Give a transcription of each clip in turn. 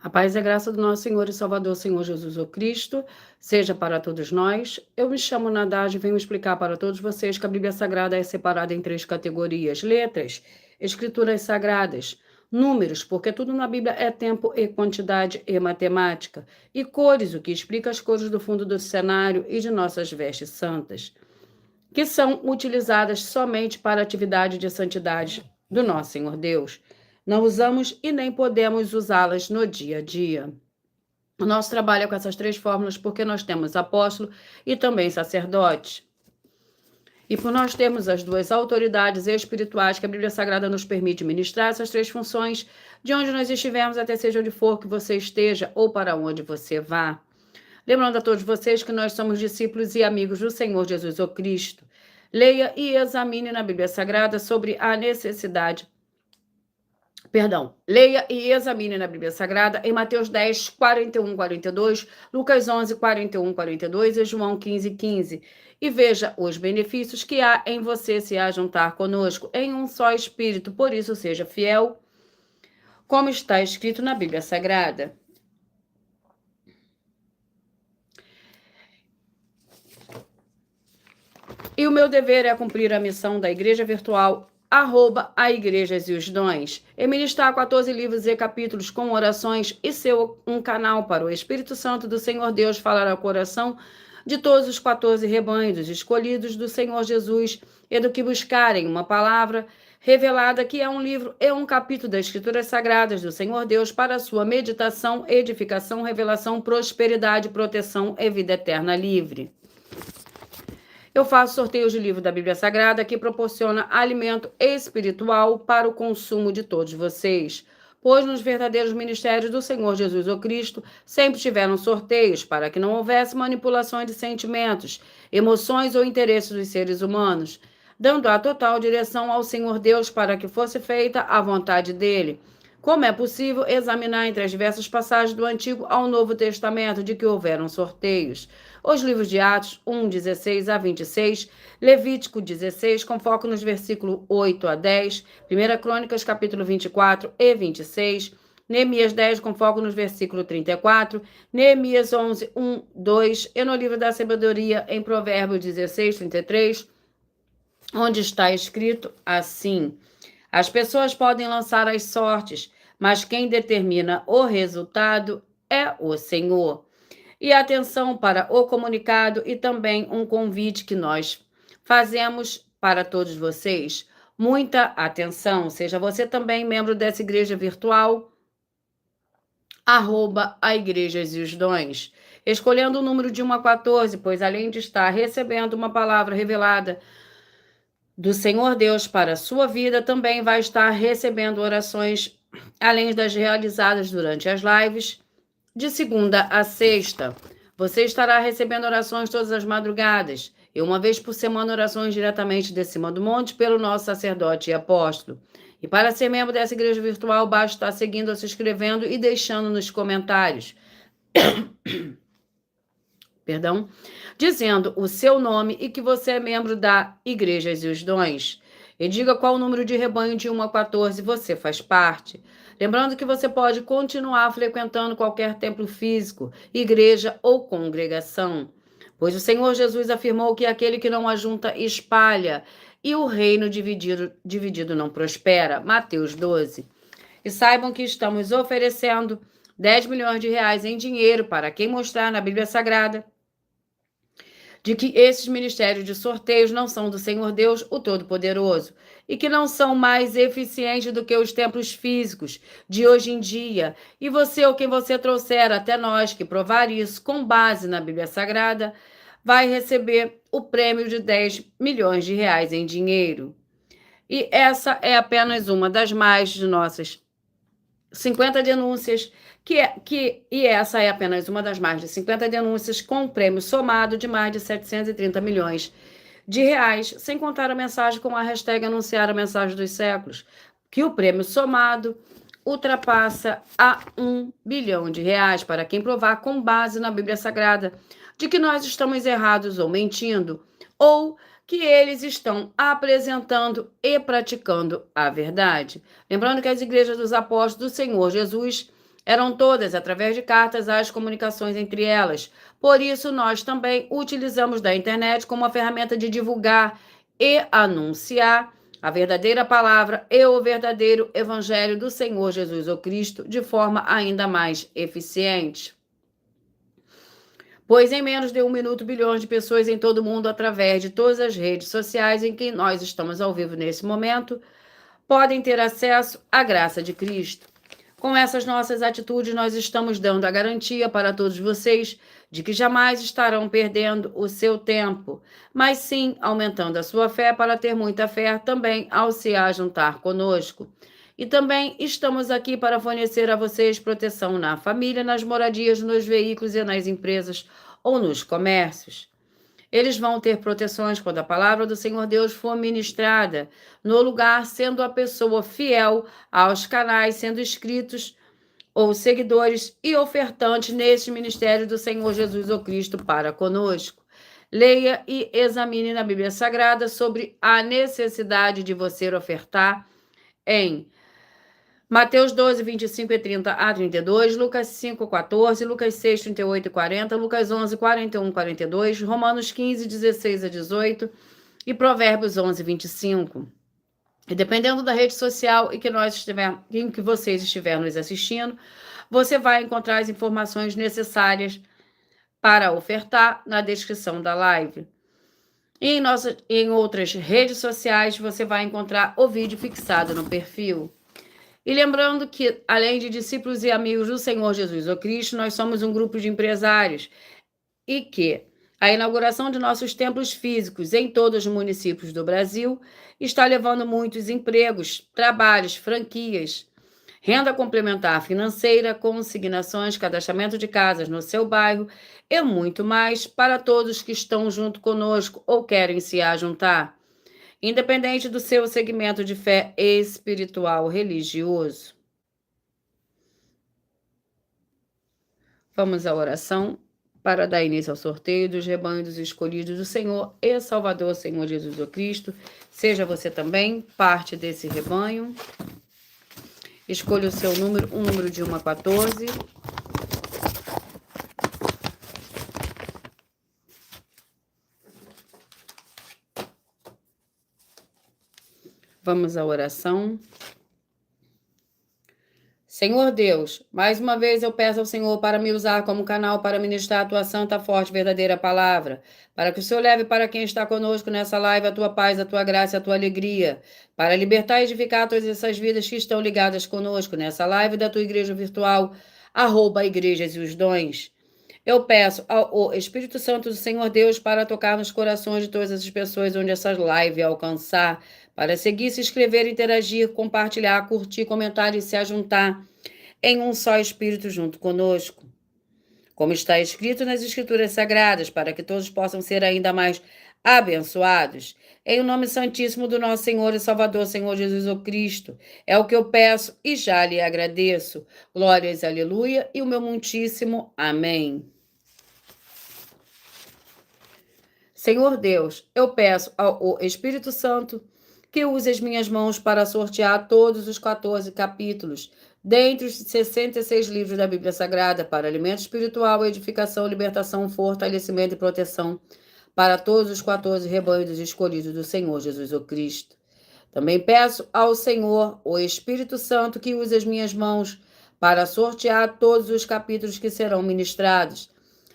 A paz e a graça do nosso Senhor e Salvador, Senhor Jesus o Cristo, seja para todos nós. Eu me chamo Nadage e venho explicar para todos vocês que a Bíblia Sagrada é separada em 3 categorias: letras, escrituras sagradas, números, porque tudo na Bíblia é tempo e quantidade e matemática, e cores, o que explica as cores do fundo do cenário e de nossas vestes santas, que são utilizadas somente para a atividade de santidade do nosso Senhor Deus. Não usamos e nem podemos usá-las no dia a dia. O nosso trabalho é com essas 3 fórmulas porque nós temos apóstolo e também sacerdote. E por nós termos as 2 autoridades espirituais que a Bíblia Sagrada nos permite ministrar essas 3 funções, de onde nós estivermos, até seja onde for que você esteja ou para onde você vá. Lembrando a todos vocês que nós somos discípulos e amigos do Senhor Jesus o Cristo. Leia e examine na Bíblia Sagrada sobre a necessidade. Leia e examine na Bíblia Sagrada em Mateus 10, 41, 42, Lucas 11, 41, 42 e João 15, 15. E veja os benefícios que há em você se ajuntar conosco em um só Espírito. Por isso, seja fiel, como está escrito na Bíblia Sagrada. E o meu dever é cumprir a missão da Igreja Virtual @ Igrejas e os Dons, e ministrar 14 livros e capítulos com orações e ser um canal para o Espírito Santo do Senhor Deus falar ao coração de todos os 14 rebanhos escolhidos do Senhor Jesus e do que buscarem uma palavra revelada que é um livro e um capítulo das Escrituras Sagradas do Senhor Deus para a sua meditação, edificação, revelação, prosperidade, proteção e vida eterna livre. Eu faço sorteios de livro da Bíblia Sagrada que proporciona alimento espiritual para o consumo de todos vocês, pois nos verdadeiros ministérios do Senhor Jesus o Cristo sempre tiveram sorteios para que não houvesse manipulações de sentimentos, emoções ou interesses dos seres humanos, dando a total direção ao Senhor Deus para que fosse feita a vontade dele. Como é possível examinar entre as diversas passagens do Antigo ao Novo Testamento de que houveram sorteios? Os livros de Atos 1, 16 a 26, Levítico 16, com foco nos versículos 8 a 10, 1 Crônicas capítulo 24 e 26, Neemias 10, com foco nos versículos 34, Neemias 11, 1, 2, e no livro da sabedoria, em Provérbios 16, 33, onde está escrito assim: as pessoas podem lançar as sortes, mas quem determina o resultado é o Senhor. E atenção para o comunicado e também um convite que nós fazemos para todos vocês. Muita atenção, seja você também membro dessa igreja virtual, @ Igrejas e os Dons, escolhendo o número de 1 a 14, pois além de estar recebendo uma palavra revelada do Senhor Deus para a sua vida, também vai estar recebendo orações, além das realizadas durante as lives, de segunda a sexta. Você estará recebendo orações todas as madrugadas, e uma vez por semana orações diretamente de cima do monte pelo nosso sacerdote e apóstolo. E para ser membro dessa igreja virtual, basta estar seguindo, se inscrevendo e deixando nos comentários dizendo o seu nome e que você é membro da Igrejas e os Dons. E diga qual o número de rebanho de 1 a 14 você faz parte. Lembrando que você pode continuar frequentando qualquer templo físico, igreja ou congregação, pois o Senhor Jesus afirmou que aquele que não ajunta espalha, e o reino dividido não prospera. Mateus 12. E saibam que estamos oferecendo 10 milhões de reais em dinheiro para quem mostrar na Bíblia Sagrada de que esses ministérios de sorteios não são do Senhor Deus, o Todo-Poderoso, e que não são mais eficientes do que os templos físicos de hoje em dia. E você, ou quem você trouxer até nós que provar isso com base na Bíblia Sagrada, vai receber o prêmio de 10 milhões de reais em dinheiro. E essa é apenas uma das mais de nossas 50 denúncias, e essa é apenas uma das mais de 50 denúncias com um prêmio somado de mais de 730 milhões de reais, sem contar a mensagem com a hashtag anunciar a mensagem dos séculos, que o prêmio somado ultrapassa a 1 bilhão de reais para quem provar com base na Bíblia Sagrada de que nós estamos errados ou mentindo, ou que eles estão apresentando e praticando a verdade. Lembrando que as igrejas dos apóstolos do Senhor Jesus Eram todas através de cartas as comunicações entre elas. Por isso, nós também utilizamos da internet como uma ferramenta de divulgar e anunciar a verdadeira palavra e o verdadeiro evangelho do Senhor Jesus o Cristo de forma ainda mais eficiente. Pois em menos de 1 minuto, bilhões de pessoas em todo o mundo, através de todas as redes sociais em que nós estamos ao vivo nesse momento, podem ter acesso à graça de Cristo. Com essas nossas atitudes, nós estamos dando a garantia para todos vocês de que jamais estarão perdendo o seu tempo, mas sim aumentando a sua fé para ter muita fé também ao se ajuntar conosco. E também estamos aqui para fornecer a vocês proteção na família, nas moradias, nos veículos e nas empresas ou nos comércios. Eles vão ter proteções quando a palavra do Senhor Deus for ministrada no lugar, sendo a pessoa fiel aos canais, sendo inscritos ou seguidores e ofertantes neste ministério do Senhor Jesus o Cristo para conosco. Leia e examine na Bíblia Sagrada sobre a necessidade de você ofertar em Mateus 12, 25 e 30 a 32, Lucas 5, 14, Lucas 6, 38 e 40, Lucas 11, 41 e 42, Romanos 15, 16 a 18 e Provérbios 11, 25. E dependendo da rede social em que vocês estiverem nos assistindo, você vai encontrar as informações necessárias para ofertar na descrição da live. E em outras redes sociais, você vai encontrar o vídeo fixado no perfil. E lembrando que, além de discípulos e amigos do Senhor Jesus o Cristo, nós somos um grupo de empresários e que a inauguração de nossos templos físicos em todos os municípios do Brasil está levando muitos empregos, trabalhos, franquias, renda complementar financeira, consignações, cadastramento de casas no seu bairro e muito mais para todos que estão junto conosco ou querem se ajuntar, independente do seu segmento de fé espiritual religioso. Vamos à oração para dar início ao sorteio dos rebanhos escolhidos do Senhor e Salvador, Senhor Jesus o Cristo. Seja você também parte desse rebanho. Escolha o seu número, um número de 1 a 14. Vamos à oração. Senhor Deus, mais uma vez eu peço ao Senhor para me usar como canal para ministrar a tua santa, forte, verdadeira palavra, para que o Senhor leve para quem está conosco nessa live a tua paz, a tua graça e a tua alegria, para libertar e edificar todas essas vidas que estão ligadas conosco nessa live da tua igreja virtual, @igrejas e os dons. Eu peço ao Espírito Santo do Senhor Deus para tocar nos corações de todas as pessoas onde essa live alcançar, para seguir, se inscrever, interagir, compartilhar, curtir, comentar e se ajuntar em um só Espírito junto conosco. Como está escrito nas Escrituras Sagradas, para que todos possam ser ainda mais abençoados. Em o nome santíssimo do nosso Senhor e Salvador, Senhor Jesus o Cristo, é o que eu peço e já lhe agradeço. Glórias, aleluia, e o meu muitíssimo amém. Senhor Deus, eu peço ao Espírito Santo que use as minhas mãos para sortear todos os 14 capítulos, dentre os 66 livros da Bíblia Sagrada, para alimento espiritual, edificação, libertação, fortalecimento e proteção, para todos os 14 rebanhos escolhidos do Senhor Jesus o Cristo. Também peço ao Senhor, o Espírito Santo, que use as minhas mãos para sortear todos os capítulos que serão ministrados,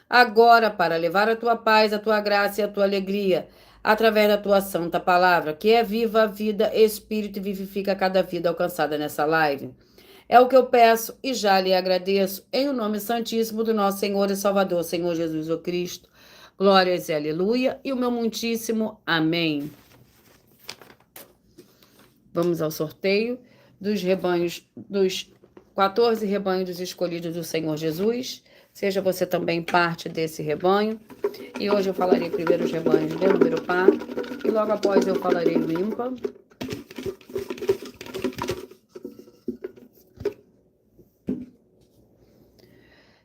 agora para levar a tua paz, a tua graça e a tua alegria, através da tua santa palavra, que é viva a vida, espírito e vivifica cada vida alcançada nessa live. É o que eu peço e já lhe agradeço, em o nome santíssimo do nosso Senhor e Salvador, Senhor Jesus o Cristo. Glórias e aleluia, e o meu muitíssimo amém. Vamos ao sorteio dos rebanhos, dos 14 rebanhos escolhidos do Senhor Jesus. Seja você também parte desse rebanho. E hoje eu falarei primeiro os rebanhos de número par, e logo após eu falarei o ímpar.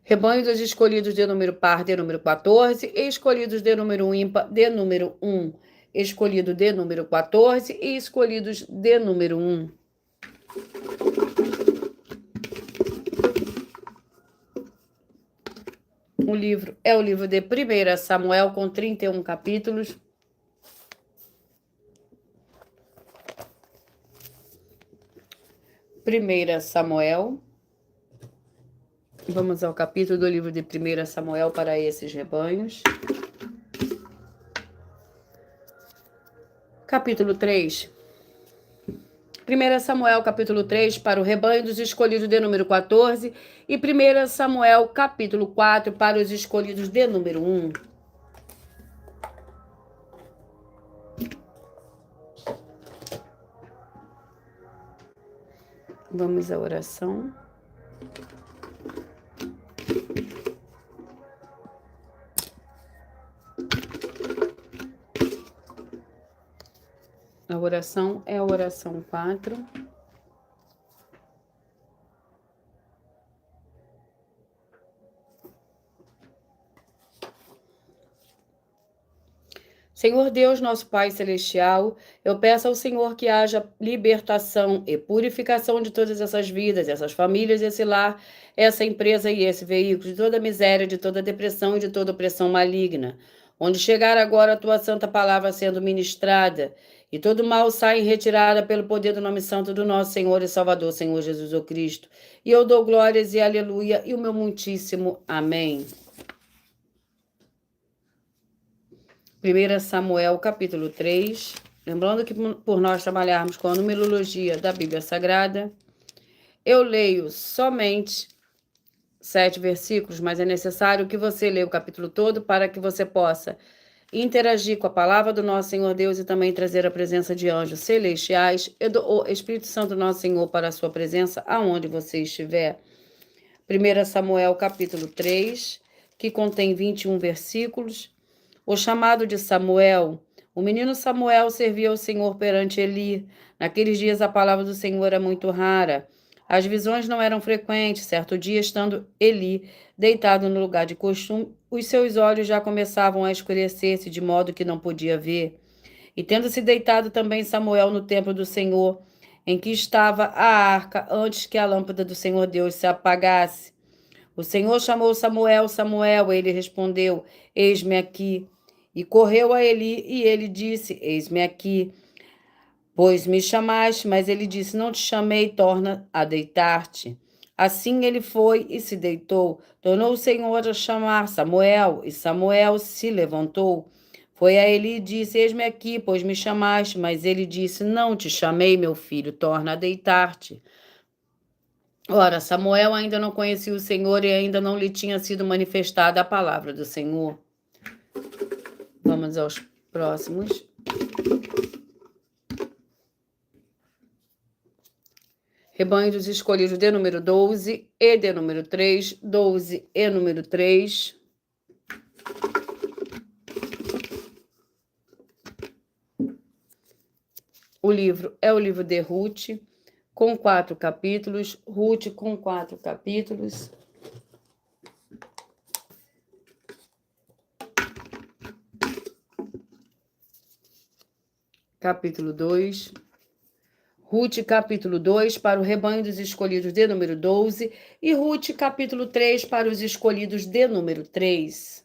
Rebanho dos escolhidos de número par, de número 14, e escolhidos de número ímpar, de número 1. Escolhido de número 14 e escolhidos de número 1. O livro é o livro de 1 Samuel, com 31 capítulos. Primeira Samuel. Vamos ao capítulo do livro de 1 Samuel para esses rebanhos. Capítulo 3. 1 Samuel, capítulo 3, para o rebanho dos escolhidos de número 14. E 1 Samuel, capítulo 4, para os escolhidos de número 1. Vamos à oração. A oração é a oração 4. Senhor Deus, nosso Pai Celestial, eu peço ao Senhor que haja libertação e purificação de todas essas vidas, essas famílias, esse lar, essa empresa e esse veículo, de toda miséria, de toda depressão e de toda opressão maligna. Onde chegar agora a tua santa palavra sendo ministrada, e todo mal sai em retirada pelo poder do nome santo do nosso Senhor e Salvador, Senhor Jesus o Cristo. E eu dou glórias e aleluia e o meu muitíssimo amém. 1 Samuel, capítulo 3. Lembrando que por nós trabalharmos com a numerologia da Bíblia Sagrada, eu leio somente 7 versículos, mas é necessário que você leia o capítulo todo para que você possa interagir com a palavra do nosso Senhor Deus e também trazer a presença de anjos celestiais e do Espírito Santo nosso Senhor para a sua presença aonde você estiver. 1 Samuel capítulo 3, que contém 21 versículos. O chamado de Samuel. O menino Samuel servia ao Senhor perante Eli. Naqueles dias a palavra do Senhor era muito rara. As visões não eram frequentes. Certo dia, estando Eli deitado no lugar de costume, os seus olhos já começavam a escurecer-se, de modo que não podia ver. E tendo-se deitado também Samuel no templo do Senhor, em que estava a arca, antes que a lâmpada do Senhor Deus se apagasse. O Senhor chamou Samuel, Samuel, ele respondeu, eis-me aqui. E correu a Eli, e ele disse, eis-me aqui. Pois me chamaste, mas ele disse, não te chamei, torna a deitar-te. Assim ele foi e se deitou. Tornou o Senhor a chamar Samuel, e Samuel se levantou. Foi a Eli e disse, eis-me aqui, pois me chamaste, mas ele disse, não te chamei, meu filho, torna a deitar-te. Ora, Samuel ainda não conhecia o Senhor e ainda não lhe tinha sido manifestada a palavra do Senhor. Vamos aos próximos. Rebanho dos escolhidos de número 12 e de número 3. 12 e número 3. O livro é o livro de Ruth, com 4 capítulos. Ruth com 4 capítulos. Capítulo 2. Ruth, capítulo 2, para o rebanho dos escolhidos de número 12. E Ruth, capítulo 3, para os escolhidos de número 3.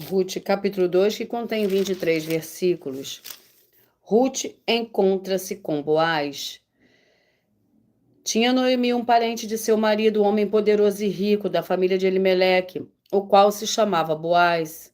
Ruth, capítulo 2, que contém 23 versículos. Ruth encontra-se com Boaz. Tinha Noemi um parente de seu marido, um homem poderoso e rico, da família de Elimeleque, o qual se chamava Boaz.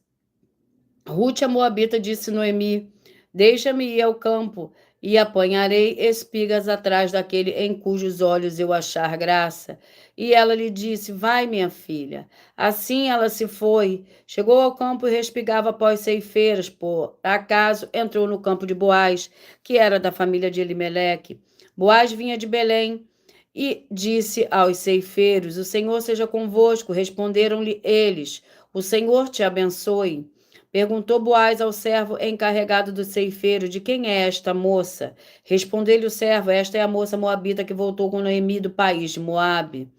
Ruth, a moabita, disse Noemi, deixa-me ir ao campo, e apanharei espigas atrás daquele em cujos olhos eu achar graça. E ela lhe disse, vai, minha filha. Assim ela se foi, chegou ao campo e respigava após ceifeiros, por acaso entrou no campo de Boaz, que era da família de Elimeleque. Boaz vinha de Belém e disse aos ceifeiros, o Senhor seja convosco. Responderam-lhe eles, o Senhor te abençoe. Perguntou Boaz ao servo encarregado do ceifeiro, de quem é esta moça? Respondeu-lhe o servo, esta é a moça moabita que voltou com Noemi do país de Moabe.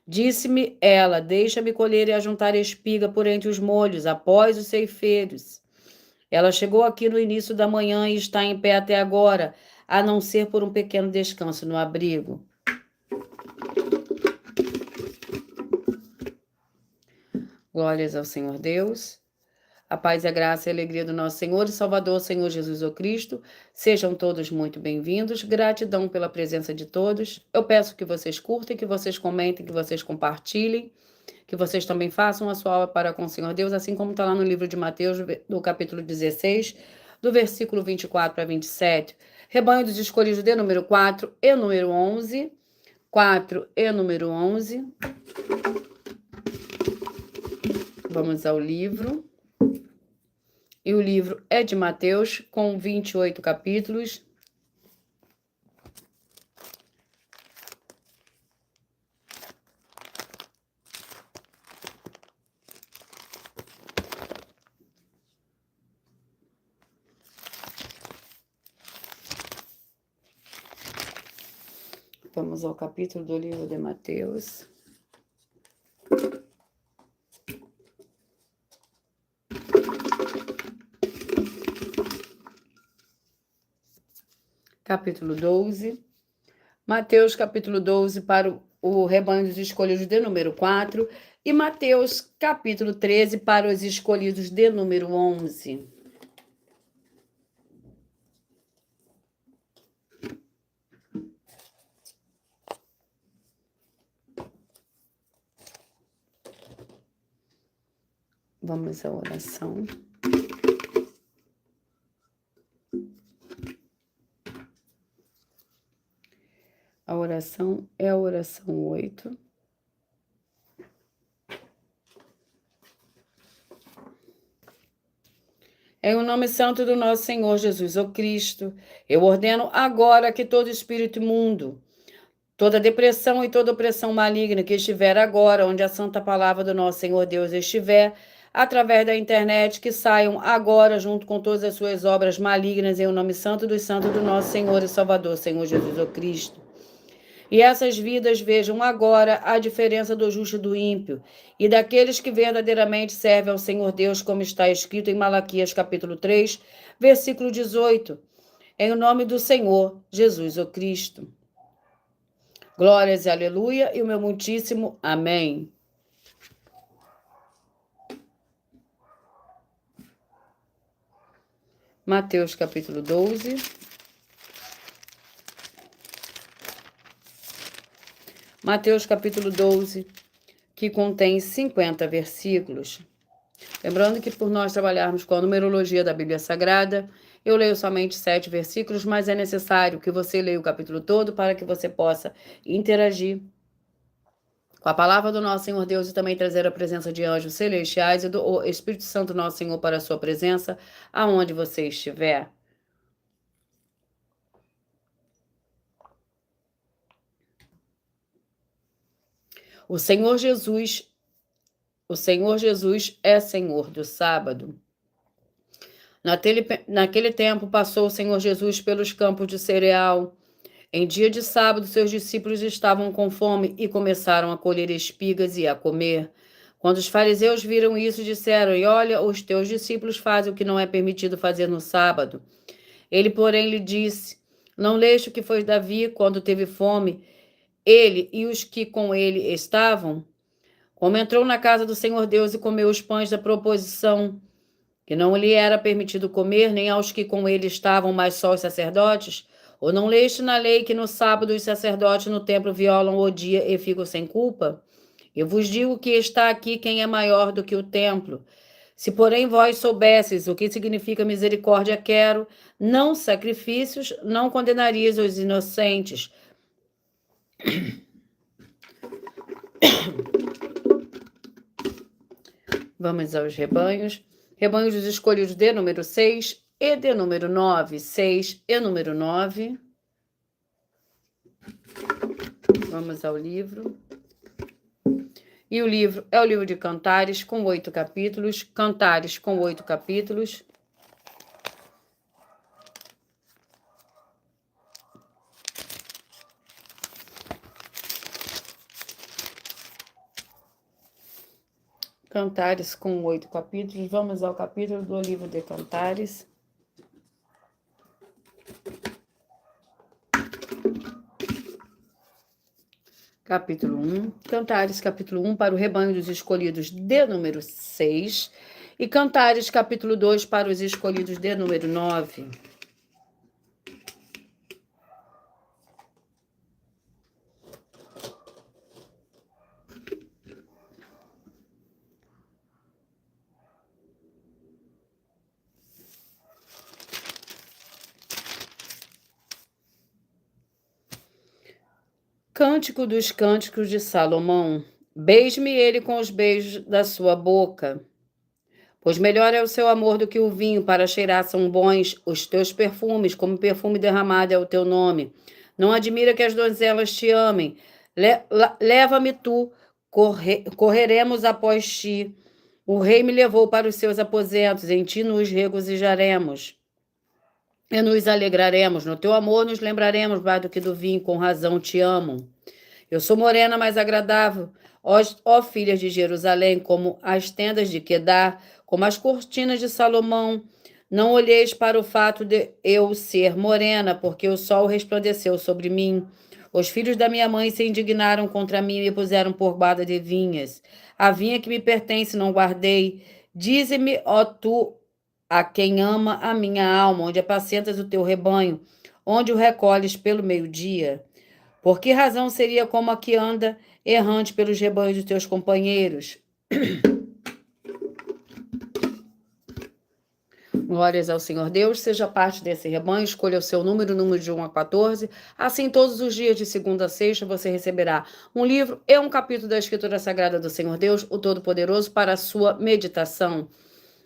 Disse-me ela: deixa-me colher e ajuntar espiga por entre os molhos, após os ceifeiros. Ela chegou aqui no início da manhã e está em pé até agora, a não ser por um pequeno descanso no abrigo. Glórias ao Senhor Deus. A paz e a graça e a alegria do nosso Senhor e Salvador, Senhor Jesus o Cristo. Sejam todos muito bem-vindos. Gratidão pela presença de todos. Eu peço que vocês curtem, que vocês comentem, que vocês compartilhem, que vocês também façam a sua aula para com o Senhor Deus, assim como está lá no livro de Mateus, no capítulo 16, do versículo 24 a 27. Rebanho dos escolhidos de número 4 e número 11. 4 e número 11. Vamos ao livro. E o livro é de Mateus, com 28 capítulos. Vamos ao capítulo do livro de Mateus. Capítulo 12. Mateus, capítulo 12, para o rebanho dos escolhidos de número 4. E Mateus, capítulo 13, para os escolhidos de número 11. Vamos à oração. A oração é a oração 8. Em o nome santo do nosso Senhor Jesus, o Cristo, eu ordeno agora que todo espírito imundo, toda depressão e toda opressão maligna que estiver agora, onde a santa palavra do nosso Senhor Deus estiver, através da internet, que saiam agora junto com todas as suas obras malignas, em o nome santo dos santos do nosso Senhor e Salvador, Senhor Jesus, o Cristo. E essas vidas vejam agora a diferença do justo e do ímpio, e daqueles que verdadeiramente servem ao Senhor Deus, como está escrito em Malaquias capítulo 3, versículo 18, em o nome do Senhor Jesus o Cristo. Glórias e aleluia, e o meu muitíssimo amém. Mateus capítulo 12. Mateus capítulo 12, que contém 50 versículos. Lembrando que por nós trabalharmos com a numerologia da Bíblia Sagrada, eu leio somente 7 versículos, mas é necessário que você leia o capítulo todo para que você possa interagir com a palavra do nosso Senhor Deus e também trazer a presença de anjos celestiais e do Espírito Santo nosso Senhor para a sua presença, aonde você estiver. O Senhor Jesus é Senhor do sábado. Naquele tempo passou o Senhor Jesus pelos campos de cereal. Em dia de sábado, seus discípulos estavam com fome e começaram a colher espigas e a comer. Quando os fariseus viram isso, disseram: "E olha, os teus discípulos fazem o que não é permitido fazer no sábado." Ele, porém, lhe disse: "Não leste o que foi Davi quando teve fome, ele e os que com ele estavam? Como entrou na casa do Senhor Deus e comeu os pães da proposição, que não lhe era permitido comer, nem aos que com ele estavam, mas só os sacerdotes? Ou não leste na lei que no sábado os sacerdotes no templo violam o dia e ficam sem culpa? Eu vos digo que está aqui quem é maior do que o templo. Se, porém, vós soubesseis o que significa misericórdia quero, não sacrifícios, não condenarias os inocentes." Vamos aos rebanhos. Rebanhos dos escolhidos de número 6 e de número 9. 6 e número 9. Vamos ao livro. E o livro é o livro de Cantares, com 8 capítulos. Cantares com 8 capítulos. Cantares com 8 capítulos. Vamos ao capítulo do livro de Cantares. Capítulo 1. Cantares, capítulo 1, para o rebanho dos escolhidos, de número 6. E Cantares, capítulo 2, para os escolhidos, de número 9. Cântico dos Cânticos de Salomão. Beije-me ele com os beijos da sua boca. Pois melhor é o seu amor do que o vinho, para cheirar são bons os teus perfumes, como perfume derramado é o teu nome. Não admira que as donzelas te amem. Leva-me tu, correremos após ti. O rei me levou para os seus aposentos, em ti nos regozijaremos. E nos alegraremos, no teu amor nos lembraremos mais do que do vinho, com razão te amo. Eu sou morena, mais agradável, ó filhas de Jerusalém, como as tendas de Quedar, como as cortinas de Salomão. Não olheis para o fato de eu ser morena, porque o sol resplandeceu sobre mim. Os filhos da minha mãe se indignaram contra mim e me puseram por guarda de vinhas. A vinha que me pertence não guardei. Dize-me, ó tu, a quem ama a minha alma, onde apacentas o teu rebanho, onde o recolhes pelo meio-dia. Por que razão seria como a que anda errante pelos rebanhos dos teus companheiros? Glórias ao Senhor Deus, seja parte desse rebanho, escolha o seu número de 1 a 14. Assim, todos os dias de segunda a sexta, você receberá um livro e um capítulo da Escritura Sagrada do Senhor Deus, o Todo-Poderoso, para a sua meditação.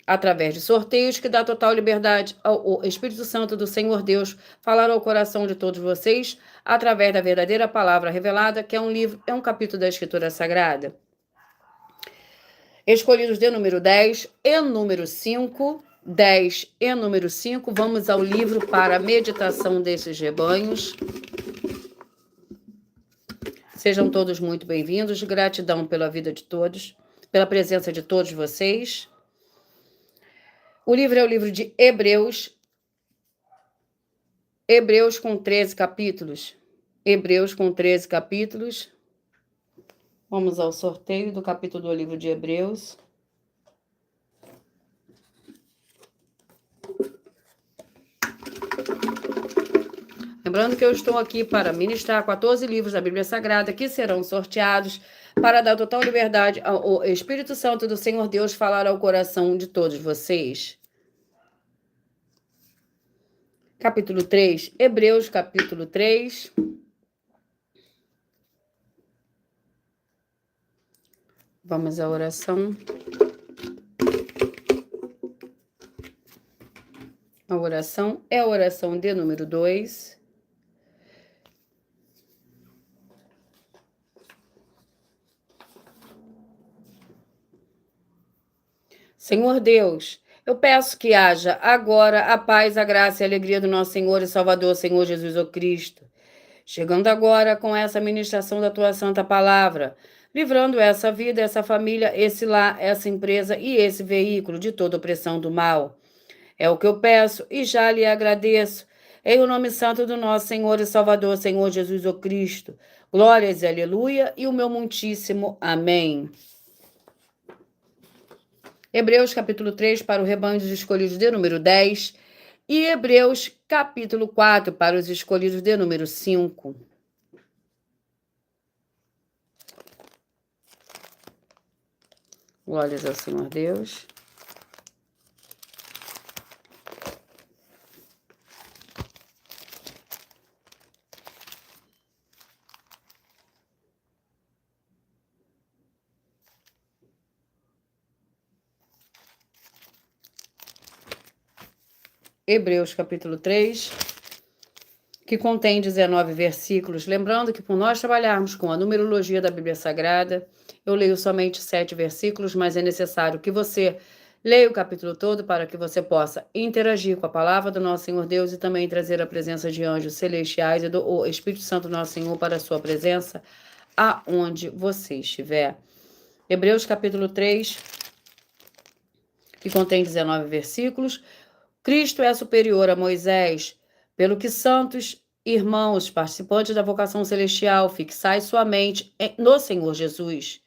Através de sorteios que dá total liberdade ao Espírito Santo do Senhor Deus falar ao coração de todos vocês, através da verdadeira palavra revelada, que é um livro, é um capítulo da Escritura Sagrada. Escolhidos de número 10 e número 5, 10 e número 5, vamos ao livro para a meditação desses rebanhos. Sejam todos muito bem-vindos, gratidão pela vida de todos, pela presença de todos vocês. O livro é o livro de Hebreus. Hebreus com 13 capítulos. Hebreus com 13 capítulos. Vamos ao sorteio do capítulo do livro de Hebreus. Lembrando que eu estou aqui para ministrar 14 livros da Bíblia Sagrada que serão sorteados para dar total liberdade ao Espírito Santo do Senhor Deus falar ao coração de todos vocês. Capítulo 3, Hebreus, capítulo 3. Vamos à oração. A oração é a oração de número 2. Senhor Deus, eu peço que haja agora a paz, a graça e a alegria do nosso Senhor e Salvador, Senhor Jesus o Cristo. Chegando agora com essa ministração da tua santa palavra, livrando essa vida, essa família, esse lar, essa empresa e esse veículo de toda opressão do mal. É o que eu peço e já lhe agradeço. Em o nome santo do nosso Senhor e Salvador, Senhor Jesus o Cristo. Glórias e aleluia e o meu muitíssimo amém. Hebreus capítulo 3 para o rebanho dos escolhidos de número 10 e Hebreus capítulo 4 para os escolhidos de número 5. Glórias ao Senhor Deus. Hebreus capítulo 3, que contém 19 versículos. Lembrando que por nós trabalharmos com a numerologia da Bíblia Sagrada, eu leio somente 7 versículos, mas é necessário que você leia o capítulo todo para que você possa interagir com a palavra do nosso Senhor Deus e também trazer a presença de anjos celestiais e do Espírito Santo nosso Senhor para a sua presença, aonde você estiver. Hebreus capítulo 3, que contém 19 versículos. Cristo é superior a Moisés, pelo que santos irmãos, participantes da vocação celestial, fixai sua mente no Senhor Jesus.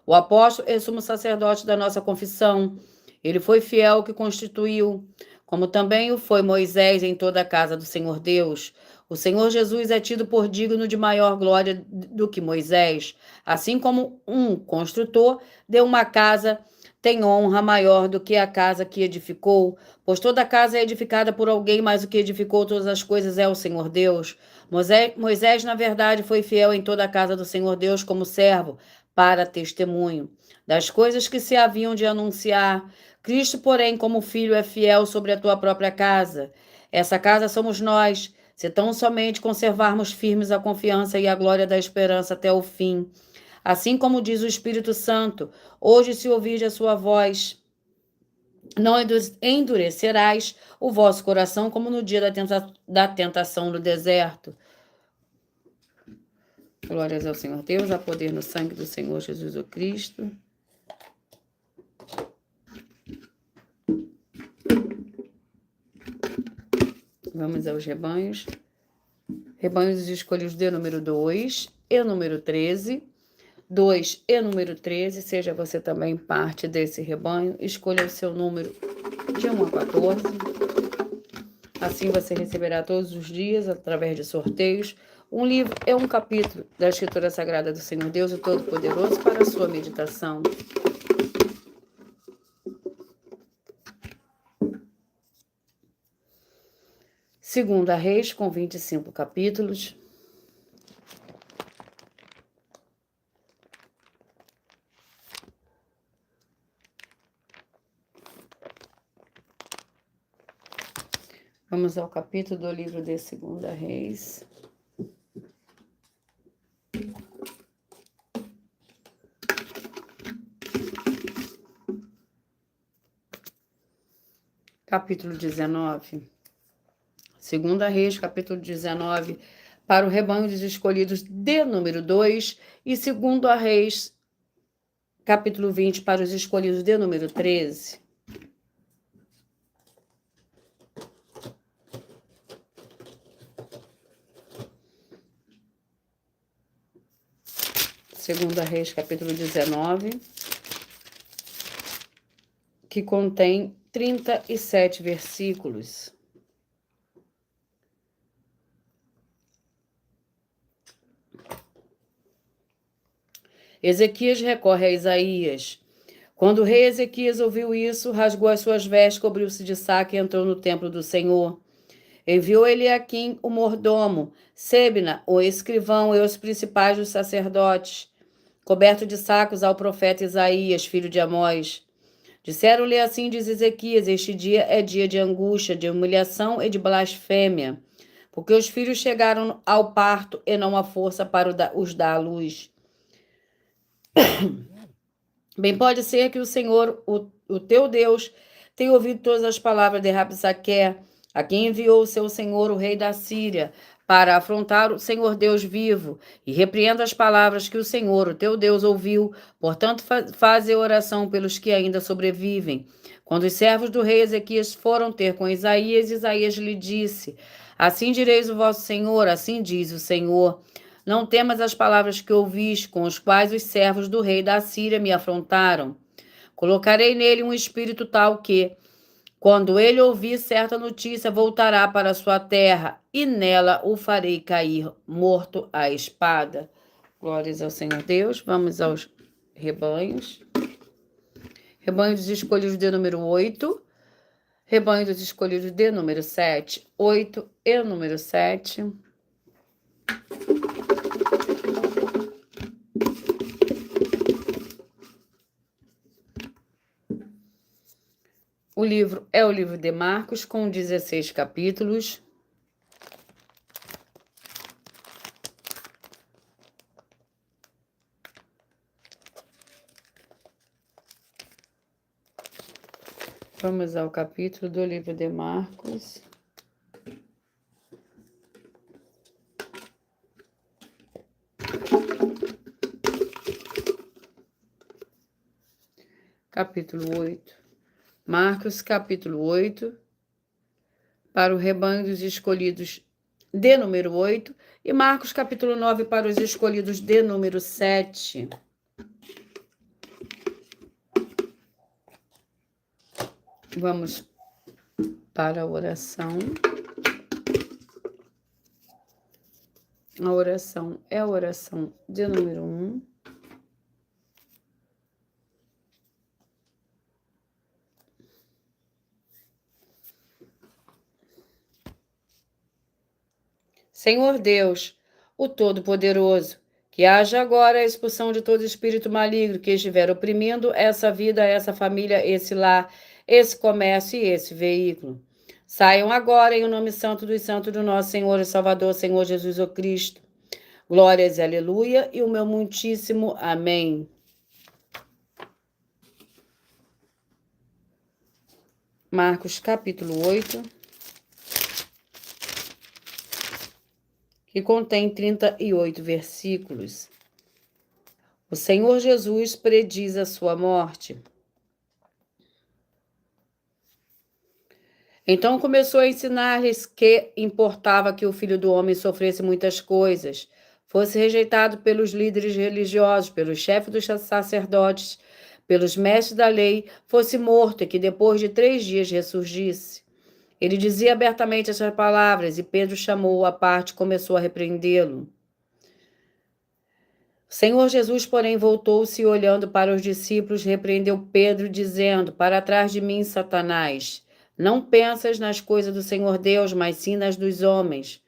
O apóstolo é sumo sacerdote da nossa confissão. Ele foi fiel que constituiu, como também o foi Moisés em toda a casa do Senhor Deus. O Senhor Jesus é tido por digno de maior glória do que Moisés. Assim como um construtor deu uma casa, tem honra maior do que a casa que edificou, pois toda casa é edificada por alguém, mas o que edificou todas as coisas é o Senhor Deus. Moisés, na verdade, foi fiel em toda a casa do Senhor Deus como servo, para testemunho das coisas que se haviam de anunciar. Cristo, porém, como filho, é fiel sobre a tua própria casa. Essa casa somos nós, se tão somente conservarmos firmes a confiança e a glória da esperança até o fim. Assim como diz o Espírito Santo, hoje se ouvir a sua voz, não endurecerás o vosso coração como no dia da tentação no deserto. Glórias ao Senhor Deus, há poder no sangue do Senhor Jesus o Cristo. Vamos aos rebanhos. Rebanhos escolhidos de número 2 e número 13. 2 e número 13, seja você também parte desse rebanho. Escolha o seu número de 1 a 14. Assim você receberá todos os dias, através de sorteios, um livro e um capítulo da Escritura Sagrada do Senhor Deus, o Todo-Poderoso, para a sua meditação. Segunda Reis, com 25 capítulos. Vamos ao capítulo do livro de Segunda Reis. Capítulo 19. Segunda Reis, capítulo 19, para o rebanho dos escolhidos de número 2, e Segunda Reis, capítulo 20, para os escolhidos de número 13. Segunda Reis, capítulo 19, que contém 37 versículos. Ezequias recorre a Isaías. Quando o rei Ezequias ouviu isso, rasgou as suas vestes, cobriu-se de saco e entrou no templo do Senhor. Enviou Eliaquim, o mordomo, Sebna, o escrivão, e os principais dos sacerdotes, coberto de sacos, ao profeta Isaías, filho de Amós. Disseram-lhe assim, diz Ezequias: este dia é dia de angústia, de humilhação e de blasfêmia, porque os filhos chegaram ao parto e não à força para os dar à luz. Bem pode ser que o Senhor, o teu Deus, tenha ouvido todas as palavras de Rabsaqué, a quem enviou o seu senhor, o rei da Síria, para afrontar o Senhor Deus vivo, e repreenda as palavras que o Senhor, o teu Deus, ouviu. Portanto, faze oração pelos que ainda sobrevivem. Quando os servos do rei Ezequias foram ter com Isaías, Isaías lhe disse: assim direis o vosso Senhor, assim diz o Senhor: não temas as palavras que ouvis, com os quais os servos do rei da Síria me afrontaram. Colocarei nele um espírito tal que, quando ele ouvir certa notícia, voltará para a sua terra, e nela o farei cair morto à espada. Glórias ao Senhor Deus. Vamos aos rebanhos. Rebanho dos escolhidos de número 8. Rebanho dos escolhidos de número 7. 8 e o número 7. O livro é o livro de Marcos, com 16 capítulos. Vamos ao capítulo do livro de Marcos. capítulo 8. Marcos, capítulo 8, para o rebanho dos escolhidos, de número 8. E Marcos, capítulo 9, para os escolhidos, de número 7. Vamos para a oração. A oração é a oração de número 1. Senhor Deus, o Todo-Poderoso, que haja agora a expulsão de todo espírito maligno que estiver oprimindo essa vida, essa família, esse lar, esse comércio e esse veículo. Saiam agora em o nome santo dos santos do nosso Senhor e Salvador, Senhor Jesus o Cristo. Glórias e aleluia e o meu muitíssimo amém. Marcos capítulo 8. Que contém 38 versículos. O Senhor Jesus prediz a sua morte. Então começou a ensinar-lhes que importava que o Filho do Homem sofresse muitas coisas, fosse rejeitado pelos líderes religiosos, pelos chefes dos sacerdotes, pelos mestres da lei, fosse morto e que depois de 3 dias ressurgisse. Ele dizia abertamente essas palavras e Pedro chamou-o à parte e começou a repreendê-lo. O Senhor Jesus, porém, voltou-se e, olhando para os discípulos, repreendeu Pedro, dizendo: Para trás de mim, Satanás, não pensas nas coisas do Senhor Deus, mas sim nas dos homens.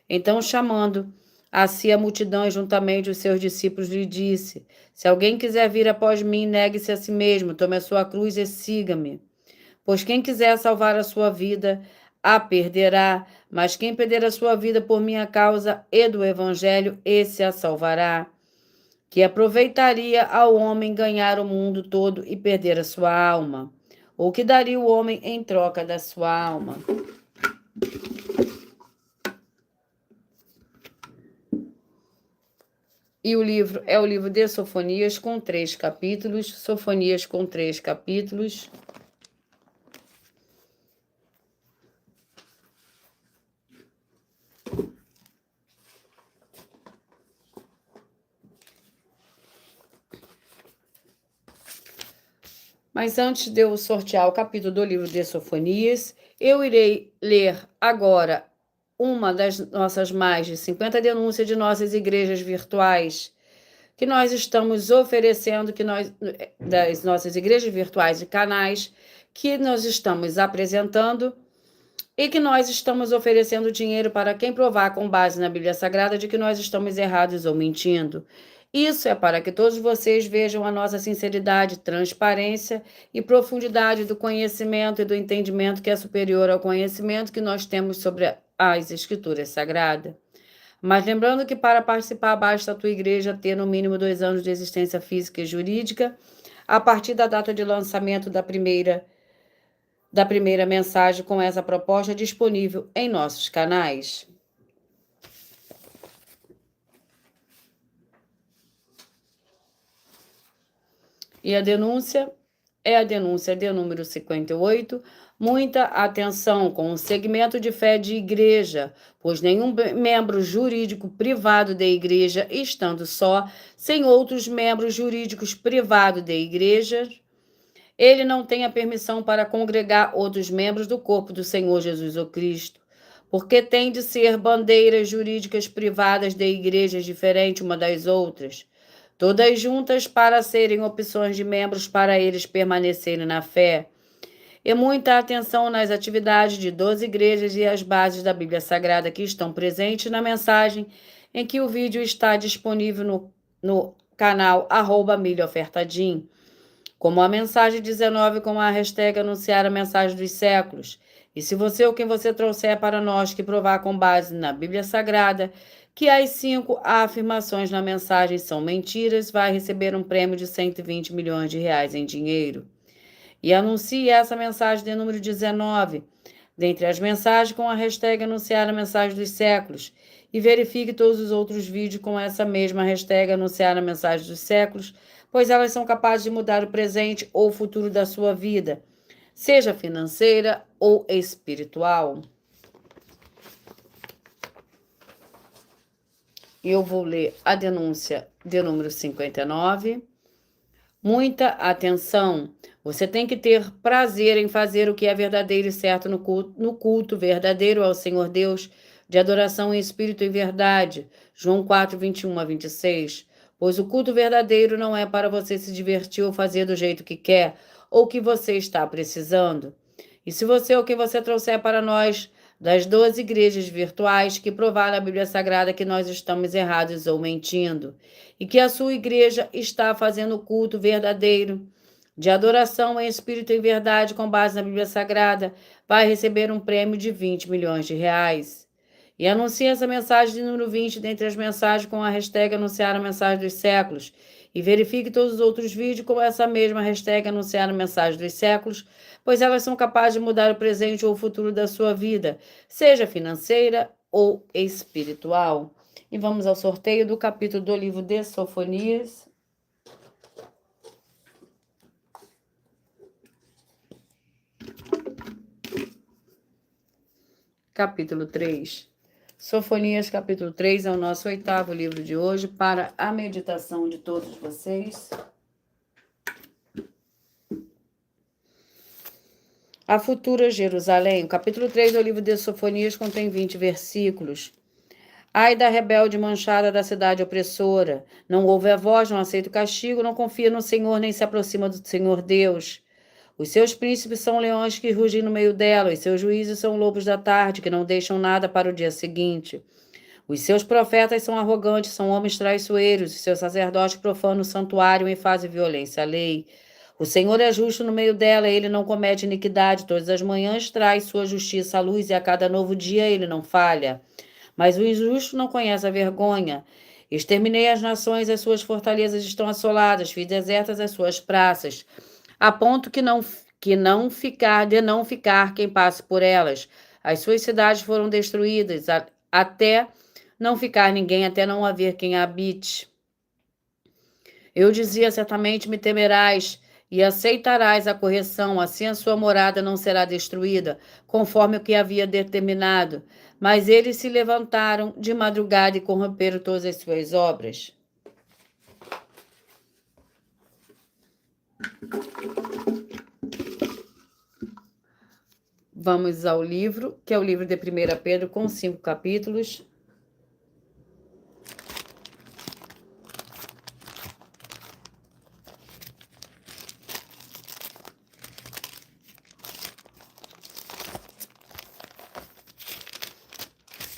Então, chamando a si a multidão e juntamente os seus discípulos, lhe disse: Se alguém quiser vir após mim, negue-se a si mesmo, tome a sua cruz e siga-me. Pois quem quiser salvar a sua vida, a perderá, mas quem perder a sua vida por minha causa e do evangelho, esse a salvará. Que aproveitaria ao homem ganhar o mundo todo e perder a sua alma? Ou que daria o homem em troca da sua alma? E o livro é o livro de Sofonias, com 3 capítulos. Sofonias com 3 capítulos. Mas antes de eu sortear o capítulo do livro de Sofonias, eu irei ler agora uma das nossas mais de 50 denúncias de nossas igrejas virtuais, que nós estamos oferecendo, das nossas igrejas virtuais e canais, que nós estamos apresentando e que nós estamos oferecendo dinheiro para quem provar com base na Bíblia Sagrada de que nós estamos errados ou mentindo. Isso é para que todos vocês vejam a nossa sinceridade, transparência e profundidade do conhecimento e do entendimento que é superior ao conhecimento que nós temos sobre as Escrituras Sagradas. Mas lembrando que para participar basta a tua igreja ter no mínimo 2 anos de existência física e jurídica, a partir da data de lançamento da primeira mensagem com essa proposta disponível em nossos canais. E a denúncia é a denúncia de número 58. Muita atenção com o segmento de fé de igreja, pois nenhum membro jurídico privado da igreja, estando só, sem outros membros jurídicos privados da igreja, ele não tem a permissão para congregar outros membros do corpo do Senhor Jesus o Cristo, porque tem de ser bandeiras jurídicas privadas de igrejas diferentes uma das outras, todas juntas para serem opções de membros para eles permanecerem na fé. E muita atenção nas atividades de 12 igrejas e as bases da Bíblia Sagrada que estão presentes na mensagem em que o vídeo está disponível no canal @milhaofertadim, como a mensagem 19 com a hashtag anunciar a mensagem dos séculos. E se você ou quem você trouxer para nós que provar com base na Bíblia Sagrada que as 5 afirmações na mensagem são mentiras, vai receber um prêmio de 120 milhões de reais em dinheiro. E anuncie essa mensagem de número 19, dentre as mensagens com a hashtag anunciar a mensagem dos séculos, e verifique todos os outros vídeos com essa mesma hashtag anunciar a mensagem dos séculos, pois elas são capazes de mudar o presente ou o futuro da sua vida, seja financeira ou espiritual. Eu vou ler a denúncia de número 59. Muita atenção. Você tem que ter prazer em fazer o que é verdadeiro e certo no culto verdadeiro ao Senhor Deus, de adoração em espírito e verdade. João 4, 21 a 26. Pois o culto verdadeiro não é para você se divertir ou fazer do jeito que quer ou que você está precisando. E se você ou quem você trouxer para nós das 12 igrejas virtuais que provar na Bíblia Sagrada que nós estamos errados ou mentindo, e que a sua igreja está fazendo culto verdadeiro, de adoração em espírito e em verdade, com base na Bíblia Sagrada, vai receber um prêmio de 20 milhões de reais. E anuncie essa mensagem de número 20 dentre as mensagens com a hashtag Anunciar a Mensagem dos Séculos. E verifique todos os outros vídeos com essa mesma hashtag Anunciar a Mensagem dos Séculos, pois elas são capazes de mudar o presente ou o futuro da sua vida, seja financeira ou espiritual. E vamos ao sorteio do capítulo do livro de Sofonias. Capítulo 3. Sofonias, capítulo 3, é o nosso 8º livro de hoje para a meditação de todos vocês. A futura Jerusalém. O capítulo 3 do livro de Sofonias contém 20 versículos. Ai da rebelde manchada da cidade opressora. Não ouve a voz, não aceita o castigo, não confia no Senhor, nem se aproxima do Senhor Deus. Os seus príncipes são leões que rugem no meio dela, os seus juízes são lobos da tarde, que não deixam nada para o dia seguinte. Os seus profetas são arrogantes, são homens traiçoeiros, os seus sacerdotes profanam o santuário e fazem violência à lei. O Senhor é justo no meio dela, ele não comete iniquidade, todas as manhãs traz sua justiça à luz e a cada novo dia ele não falha. Mas o injusto não conhece a vergonha. Exterminei as nações, as suas fortalezas estão assoladas, fiz desertas as suas praças, a ponto de não ficar quem passe por elas. As suas cidades foram destruídas, até não ficar ninguém, até não haver quem a habite. Eu dizia, certamente me temerás e aceitarás a correção, assim a sua morada não será destruída, conforme o que havia determinado. Mas eles se levantaram de madrugada e corromperam todas as suas obras. Vamos ao livro, que é o livro de 1 Pedro, com 5 capítulos.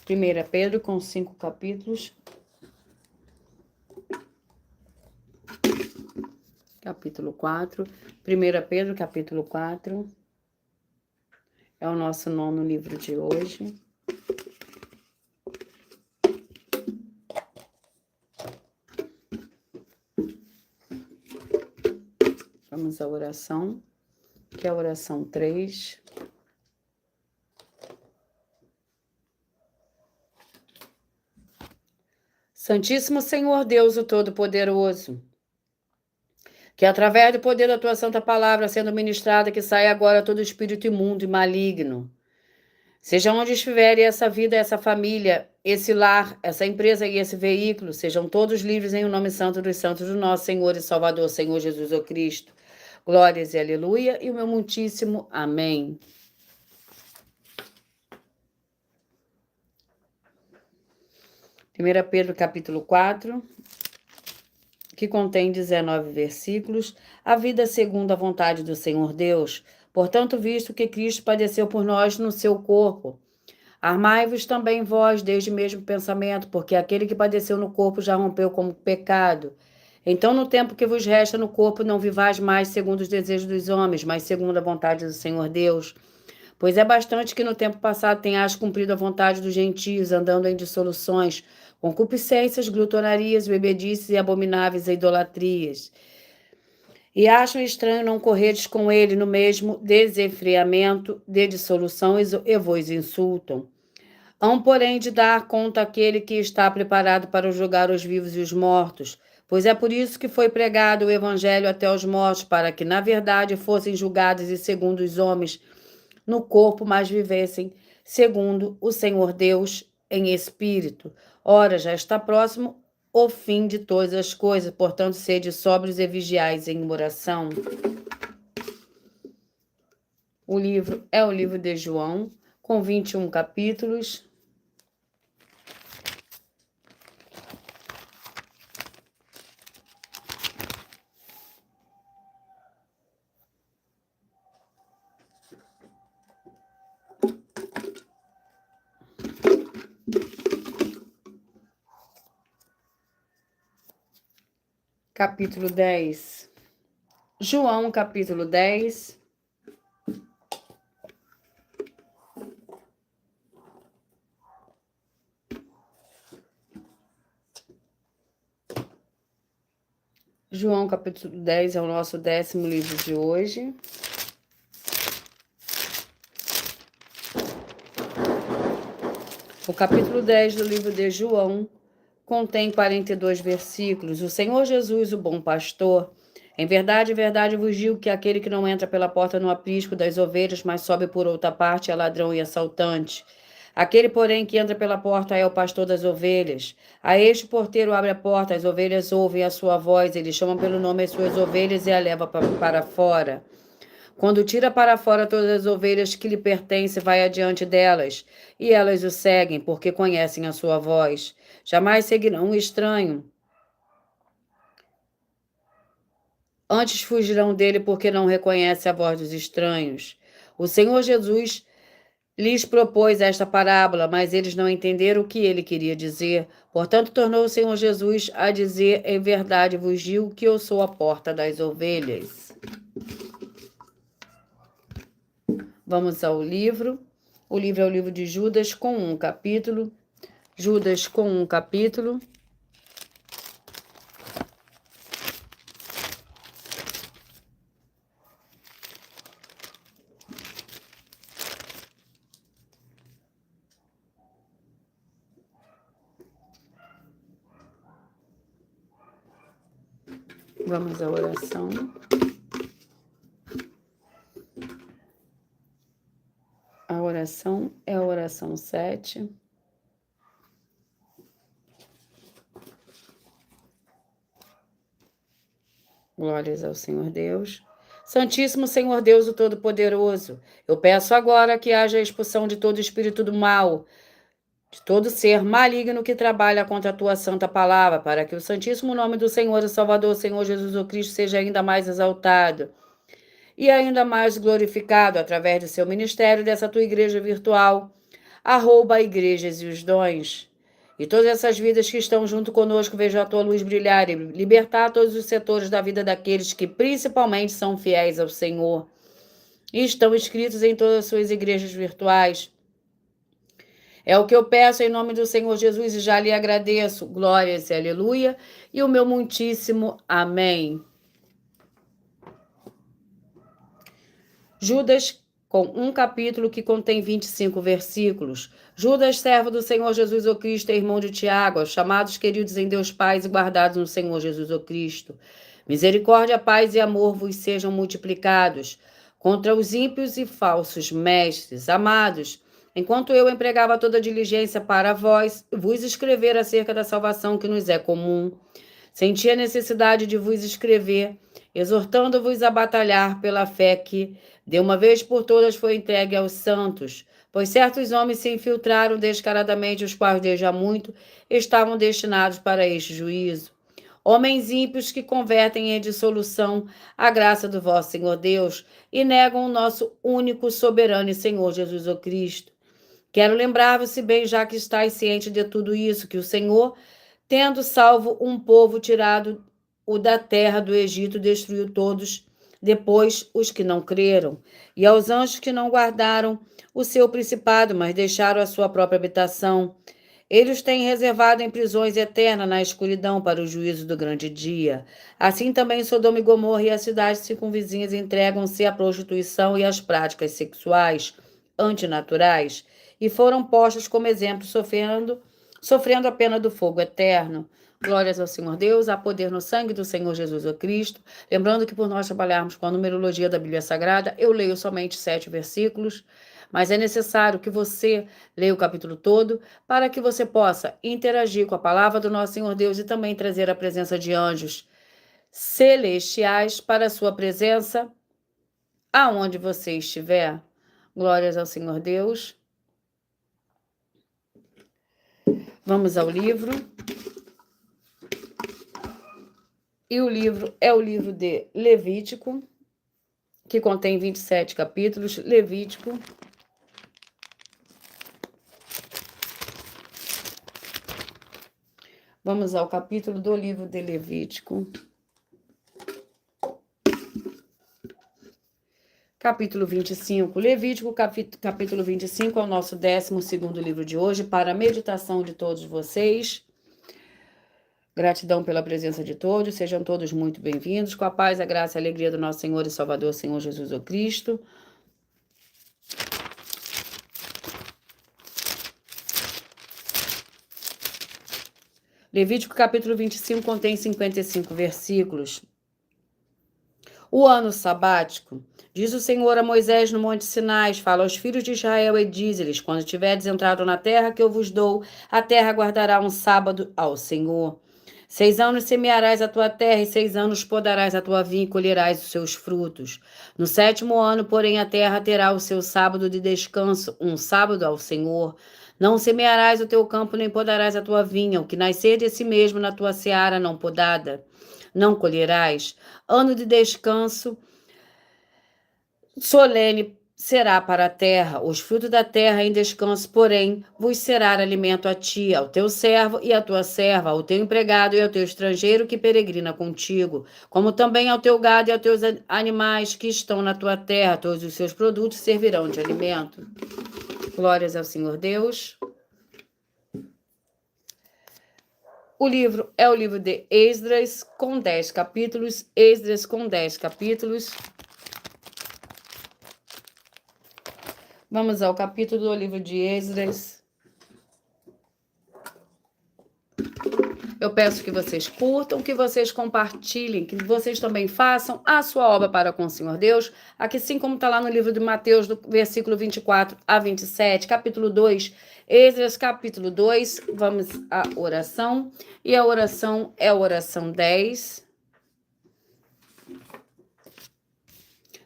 Primeira Pedro, com 5 capítulos. Capítulo 4. 1 Pedro, capítulo 4. É o nosso 9º livro de hoje. Vamos à oração, que é a oração 3. Santíssimo Senhor Deus, o Todo-Poderoso, que através do poder da tua santa palavra sendo ministrada, que saia agora todo espírito imundo e maligno. Seja onde estiver essa vida, essa família, esse lar, essa empresa e esse veículo, sejam todos livres em o nome santo dos santos do nosso Senhor e Salvador, Senhor Jesus o Cristo. Glórias e aleluia, e o meu muitíssimo amém. Primeira Pedro, capítulo 4, que contém 19 versículos. A vida segundo a vontade do Senhor Deus. Portanto, visto que Cristo padeceu por nós no seu corpo, armai-vos também vós desde o mesmo pensamento, porque aquele que padeceu no corpo já rompeu como pecado. Então, no tempo que vos resta no corpo, não vivais mais segundo os desejos dos homens, mas segundo a vontade do Senhor Deus. Pois é bastante que no tempo passado tenhas cumprido a vontade dos gentios, andando em dissoluções, concupiscências, glutonarias, bebedices e abomináveis idolatrias. E acham estranho não correres com ele no mesmo desenfreamento de dissolução e vos insultam. Hão, porém, de dar conta àquele que está preparado para julgar os vivos e os mortos, Pois é por isso que foi pregado o evangelho até os mortos, para que, na verdade, fossem julgados e segundo os homens no corpo, mas vivessem segundo o Senhor Deus em espírito. Ora, já está próximo o fim de todas as coisas, portanto, sede sóbrios e vigiais em oração. O livro é o livro de João, com 21 capítulos. Capítulo 10. João, capítulo 10. João, capítulo 10 é o nosso 10º livro de hoje. O capítulo 10 do livro de João contém 42 versículos. O Senhor Jesus, o bom pastor, em verdade vos digo que aquele que não entra pela porta no aprisco das ovelhas, mas sobe por outra parte, é ladrão e assaltante. Aquele, porém, que entra pela porta é o pastor das ovelhas. A este porteiro abre a porta, as ovelhas ouvem a sua voz, ele chama pelo nome as suas ovelhas e a leva para fora. Quando tira para fora todas as ovelhas que lhe pertencem, vai adiante delas, e elas o seguem, porque conhecem a sua voz. Jamais seguirão um estranho. Antes fugirão dele, porque não reconhecem a voz dos estranhos. O Senhor Jesus lhes propôs esta parábola, mas eles não entenderam o que ele queria dizer. Portanto, tornou o Senhor Jesus a dizer: em verdade vos digo que eu sou a porta das ovelhas. Vamos ao livro. O livro é o livro de Judas, com um capítulo. Judas, com um capítulo. Vamos à oração. A oração é a oração 7. Glórias ao Senhor Deus. Santíssimo Senhor Deus, o Todo-Poderoso, eu peço agora que haja a expulsão de todo espírito do mal, de todo ser maligno que trabalha contra a tua santa palavra, para que o santíssimo nome do Senhor e Salvador, Senhor Jesus o Cristo, seja ainda mais exaltado e ainda mais glorificado através do seu ministério, dessa tua igreja virtual, @igrejas e os dons. E todas essas vidas que estão junto conosco, vejo a tua luz brilhar e libertar todos os setores da vida daqueles que principalmente são fiéis ao Senhor e estão inscritos em todas as suas igrejas virtuais. É o que eu peço em nome do Senhor Jesus e já lhe agradeço. Glórias e aleluia. E o meu muitíssimo amém. Judas, com um capítulo que contém 25 versículos. Judas, servo do Senhor Jesus o Cristo, irmão de Tiago, aos chamados queridos em Deus Pai e guardados no Senhor Jesus o Cristo. Misericórdia, paz e amor vos sejam multiplicados contra os ímpios e falsos mestres. Amados, enquanto eu empregava toda a diligência para vós, vos escrever acerca da salvação que nos é comum, senti a necessidade de vos escrever, exortando-vos a batalhar pela fé que, de uma vez por todas, foi entregue aos santos, pois certos homens se infiltraram descaradamente, os quais desde há muito estavam destinados para este juízo. Homens ímpios que convertem em dissolução a graça do vosso Senhor Deus e negam o nosso único, soberano e Senhor Jesus o Cristo. Quero lembrar-vos, se bem já que estáis ciente de tudo isso, que o Senhor, tendo salvo um povo tirado o da terra do Egito, destruiu todos, depois os que não creram, e aos anjos que não guardaram o seu principado, mas deixaram a sua própria habitação. Ele os tem reservado em prisões eternas na escuridão para o juízo do grande dia. Assim também Sodoma e Gomorra e as cidades circunvizinhas entregam-se à prostituição e às práticas sexuais antinaturais, e foram postos como exemplo, sofrendo a pena do fogo eterno. Glórias ao Senhor Deus, há poder no sangue do Senhor Jesus Cristo. Lembrando que por nós trabalharmos com a numerologia da Bíblia Sagrada, eu leio somente 7 versículos, mas é necessário que você leia o capítulo todo para que você possa interagir com a palavra do nosso Senhor Deus e também trazer a presença de anjos celestiais para a sua presença aonde você estiver. Glórias ao Senhor Deus. Vamos ao livro. E o livro é o livro de Levítico, que contém 27 capítulos. Levítico. Vamos ao capítulo do livro de Levítico. Capítulo 25. Levítico, capítulo 25 é o nosso 12º livro de hoje, para a meditação de todos vocês. Gratidão pela presença de todos, sejam todos muito bem-vindos, com a paz, a graça e a alegria do nosso Senhor e Salvador, Senhor Jesus o Cristo. Levítico capítulo 25 contém 55 versículos. O ano sabático, diz o Senhor a Moisés no Monte Sinai, fala aos filhos de Israel e diz-lhes, quando tiverdes entrado na terra que eu vos dou, a terra guardará um sábado ao Senhor. 6 anos semearás a tua terra, e 6 anos podarás a tua vinha e colherás os seus frutos. No 7º ano, porém, a terra terá o seu sábado de descanso, um sábado ao Senhor. Não semearás o teu campo, nem podarás a tua vinha, o que nascer de si mesmo na tua seara não podada. Não colherás. Ano de descanso solene será para a terra, os frutos da terra em descanso, porém, vos será alimento a ti, ao teu servo e à tua serva, ao teu empregado e ao teu estrangeiro que peregrina contigo, como também ao teu gado e aos teus animais que estão na tua terra, todos os seus produtos servirão de alimento. Glórias ao Senhor Deus. O livro é o livro de Esdras, com 10 capítulos. Esdras com 10 capítulos. Vamos ao capítulo do livro de Esdras. Eu peço que vocês curtam, que vocês compartilhem, que vocês também façam a sua obra para com o Senhor Deus, aqui assim como está lá no livro de Mateus, do versículo 24 a 27, capítulo 2, Esdras, capítulo 2, vamos à oração, e a oração é a oração 10.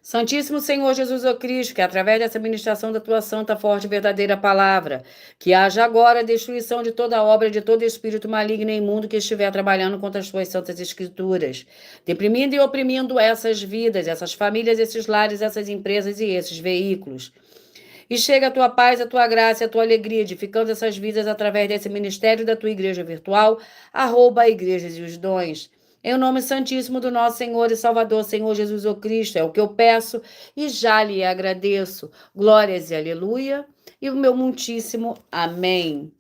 Santíssimo Senhor Jesus o Cristo, que através dessa ministração da tua santa, forte e verdadeira palavra, que haja agora a destruição de toda obra, de todo espírito maligno e imundo que estiver trabalhando contra as tuas santas escrituras, deprimindo e oprimindo essas vidas, essas famílias, esses lares, essas empresas e esses veículos. E chega a tua paz, a tua graça e a tua alegria, edificando essas vidas através desse ministério da tua igreja virtual, @igrejas e os dons. Em o nome santíssimo do nosso Senhor e Salvador, Senhor Jesus o Cristo, é o que eu peço e já lhe agradeço. Glórias e aleluia. E o meu muitíssimo amém.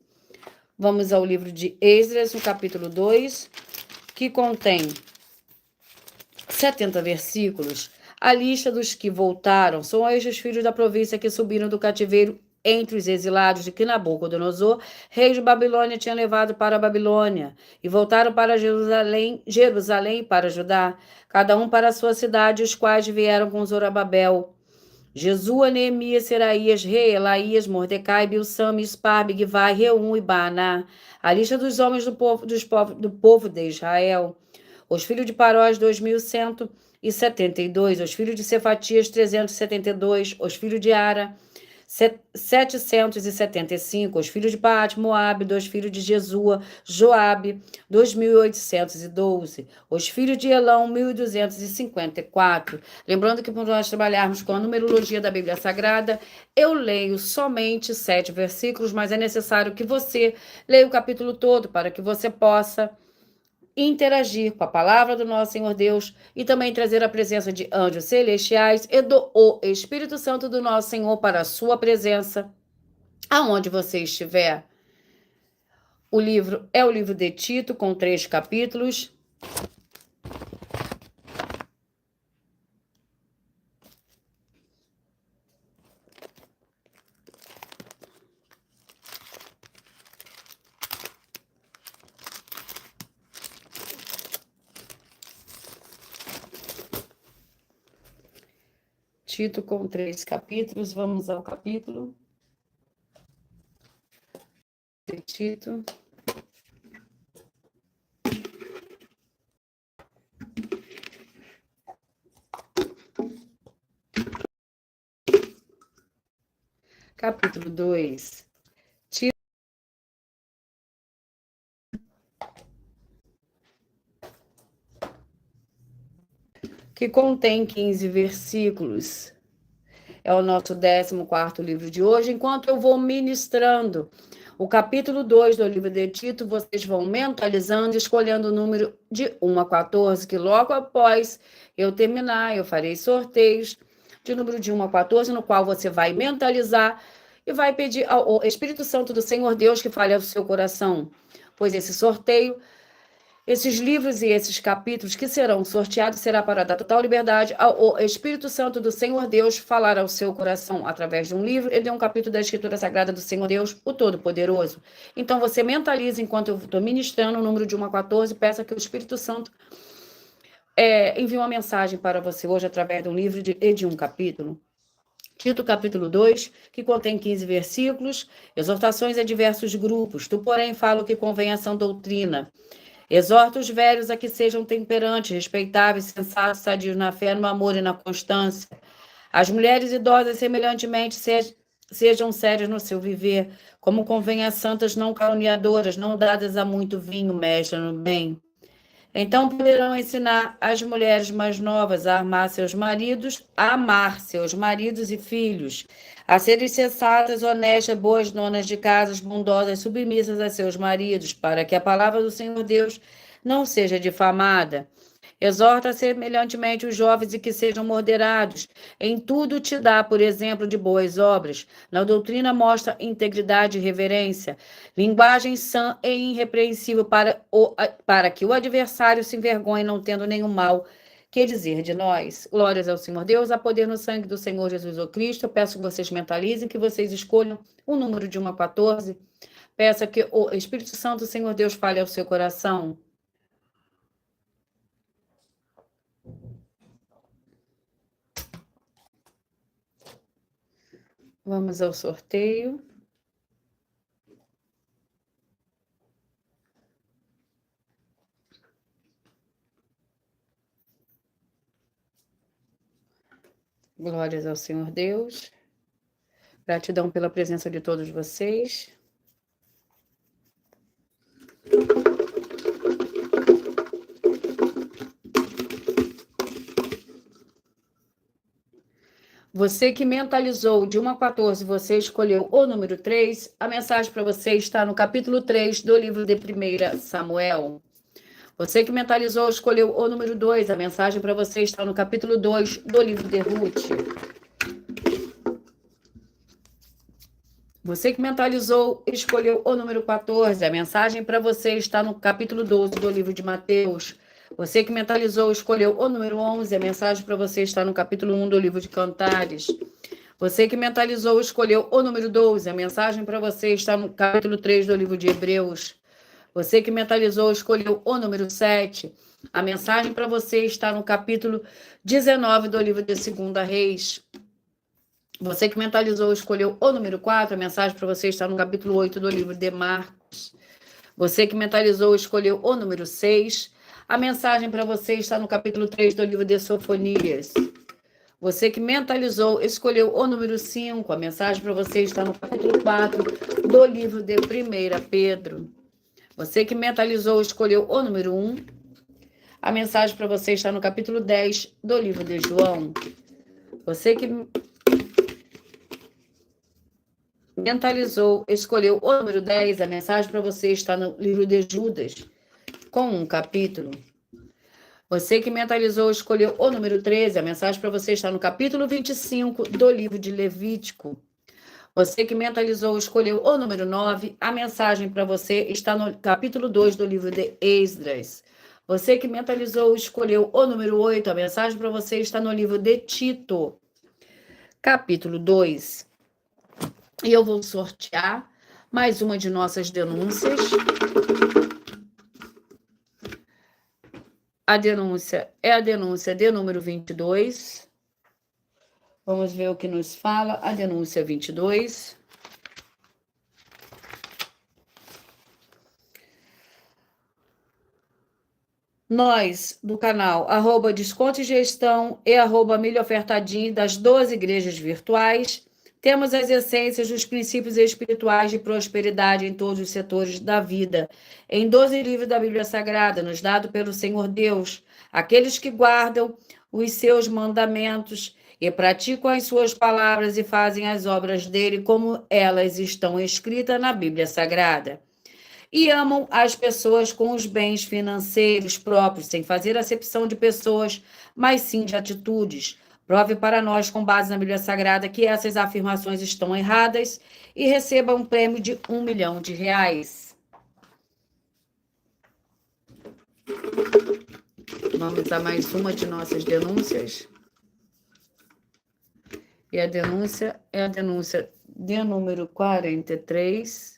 Vamos ao livro de Esdras, no capítulo 2, que contém 70 versículos. A lista dos que voltaram são estes filhos da província que subiram do cativeiro entre os exilados de que Nabucodonosor, rei de Babilônia, tinha levado para a Babilônia, e voltaram para Jerusalém e para Judá, cada um para a sua cidade, os quais vieram com Zorobabel, Jesua, Neemias, Seraías, Reelaías, Mordecai, Bilsam, Ispar, Bigvai, Reum e Baaná, a lista dos homens do povo de Israel. Os filhos de Parós, 2.172. Os filhos de Cefatias, 372. Os filhos de Ara, 775. Os filhos de Paate, Moabe, 2 filhos de Jesua, Joabe, 2.812. Os filhos de Elão, 1.254. Lembrando que por nós trabalharmos com a numerologia da Bíblia Sagrada, eu leio somente 7 versículos, mas é necessário que você leia o capítulo todo para que você possa interagir com a palavra do nosso Senhor Deus e também trazer a presença de anjos celestiais e do Espírito Santo do nosso Senhor para a sua presença, aonde você estiver. O livro é o livro de Tito, com 3 capítulos. Tito com 3 capítulos. Vamos ao capítulo de Tito. Capítulo 2. Tito. Que contém 15 versículos. É o nosso 14º livro de hoje. Enquanto eu vou ministrando o capítulo 2 do livro de Tito, vocês vão mentalizando, escolhendo o número de 1 a 14, que logo após eu terminar, eu farei sorteios de número de 1 a 14, no qual você vai mentalizar e vai pedir ao Espírito Santo do Senhor Deus que fale ao seu coração. Pois esse sorteio, esses livros e esses capítulos que serão sorteados será para dar total liberdade ao Espírito Santo do Senhor Deus falar ao seu coração através de um livro e de um capítulo da Escritura Sagrada do Senhor Deus, o Todo-Poderoso. Então você mentaliza enquanto eu estou ministrando o número de 1 a 14, peça que o Espírito Santo envie uma mensagem para você hoje através de um livro e de um capítulo. Tito capítulo 2, que contém 15 versículos, exortações a diversos grupos. Tu, porém, fala o que convém à sã doutrina. Exorta os velhos a que sejam temperantes, respeitáveis, sensatos, sadios na fé, no amor e na constância. As mulheres idosas, semelhantemente, sejam sérias no seu viver, como convém a santas, não caluniadoras, não dadas a muito vinho, mestras no bem. Então poderão ensinar as mulheres mais novas a amar seus maridos e filhos, a serem sensatas, honestas, boas donas de casas, bondosas, submissas a seus maridos, para que a palavra do Senhor Deus não seja difamada. Exorta semelhantemente os jovens e que sejam moderados. Em tudo te dá, por exemplo, de boas obras. Na doutrina mostra integridade e reverência. Linguagem sã e irrepreensível para que o adversário se envergonhe, não tendo nenhum mal que dizer de nós. Glórias ao Senhor Deus, há poder no sangue do Senhor Jesus o Cristo. Eu peço que vocês mentalizem, que vocês escolham o número de 1 a 14. Peça que o Espírito Santo do Senhor Deus fale ao seu coração. Vamos ao sorteio. Glórias ao Senhor Deus. Gratidão pela presença de todos vocês. Você que mentalizou de 1 a 14, você escolheu o número 3, a mensagem para você está no capítulo 3 do livro de 1 Samuel. Você que mentalizou, escolheu o número 2, a mensagem para você está no capítulo 2 do livro de Ruth. Você que mentalizou, escolheu o número 14, a mensagem para você está no capítulo 12 do livro de Mateus. Você que mentalizou, escolheu o número 11, a mensagem para você está no capítulo 1 do livro de Cantares. Você que mentalizou, escolheu o número 12, a mensagem para você está no capítulo 3 do livro de Hebreus. Você que mentalizou, escolheu o número 7, a mensagem para você está no capítulo 19 do livro de 2 Reis. Você que mentalizou, escolheu o número 4, a mensagem para você está no capítulo 8 do livro de Marcos. Você que mentalizou, escolheu o número 6, a mensagem para você está no capítulo 3 do livro de Sofonias. Você que mentalizou, escolheu o número 5, a mensagem para você está no capítulo 4 do livro de 1 Pedro. Você que mentalizou, escolheu o número 1, a mensagem para você está no capítulo 10 do livro de João. Você que mentalizou, escolheu o número 10, a mensagem para você está no livro de Judas, com um capítulo. Você que mentalizou, escolheu o número 13, a mensagem para você está no capítulo 25 do livro de Levítico. Você que mentalizou, escolheu o número 9, a mensagem para você está no capítulo 2 do livro de Esdras. Você que mentalizou, escolheu o número 8, a mensagem para você está no livro de Tito, capítulo 2. E eu vou sortear mais uma de nossas denúncias. A denúncia é a denúncia de número 22. Vamos ver o que nos fala a denúncia 22. Nós, do canal @Desconto e Gestão e @Milha Ofertadinho, das 12 igrejas virtuais, temos as essências dos princípios espirituais de prosperidade em todos os setores da vida, em 12 livros da Bíblia Sagrada, nos dado pelo Senhor Deus, aqueles que guardam os seus mandamentos e praticam as suas palavras e fazem as obras dele como elas estão escritas na Bíblia Sagrada. E amam as pessoas com os bens financeiros próprios, sem fazer acepção de pessoas, mas sim de atitudes. Prove para nós, com base na Bíblia Sagrada, que essas afirmações estão erradas e receba um prêmio de R$ 1 milhão. Vamos a mais uma de nossas denúncias. E a denúncia é a denúncia de número 43.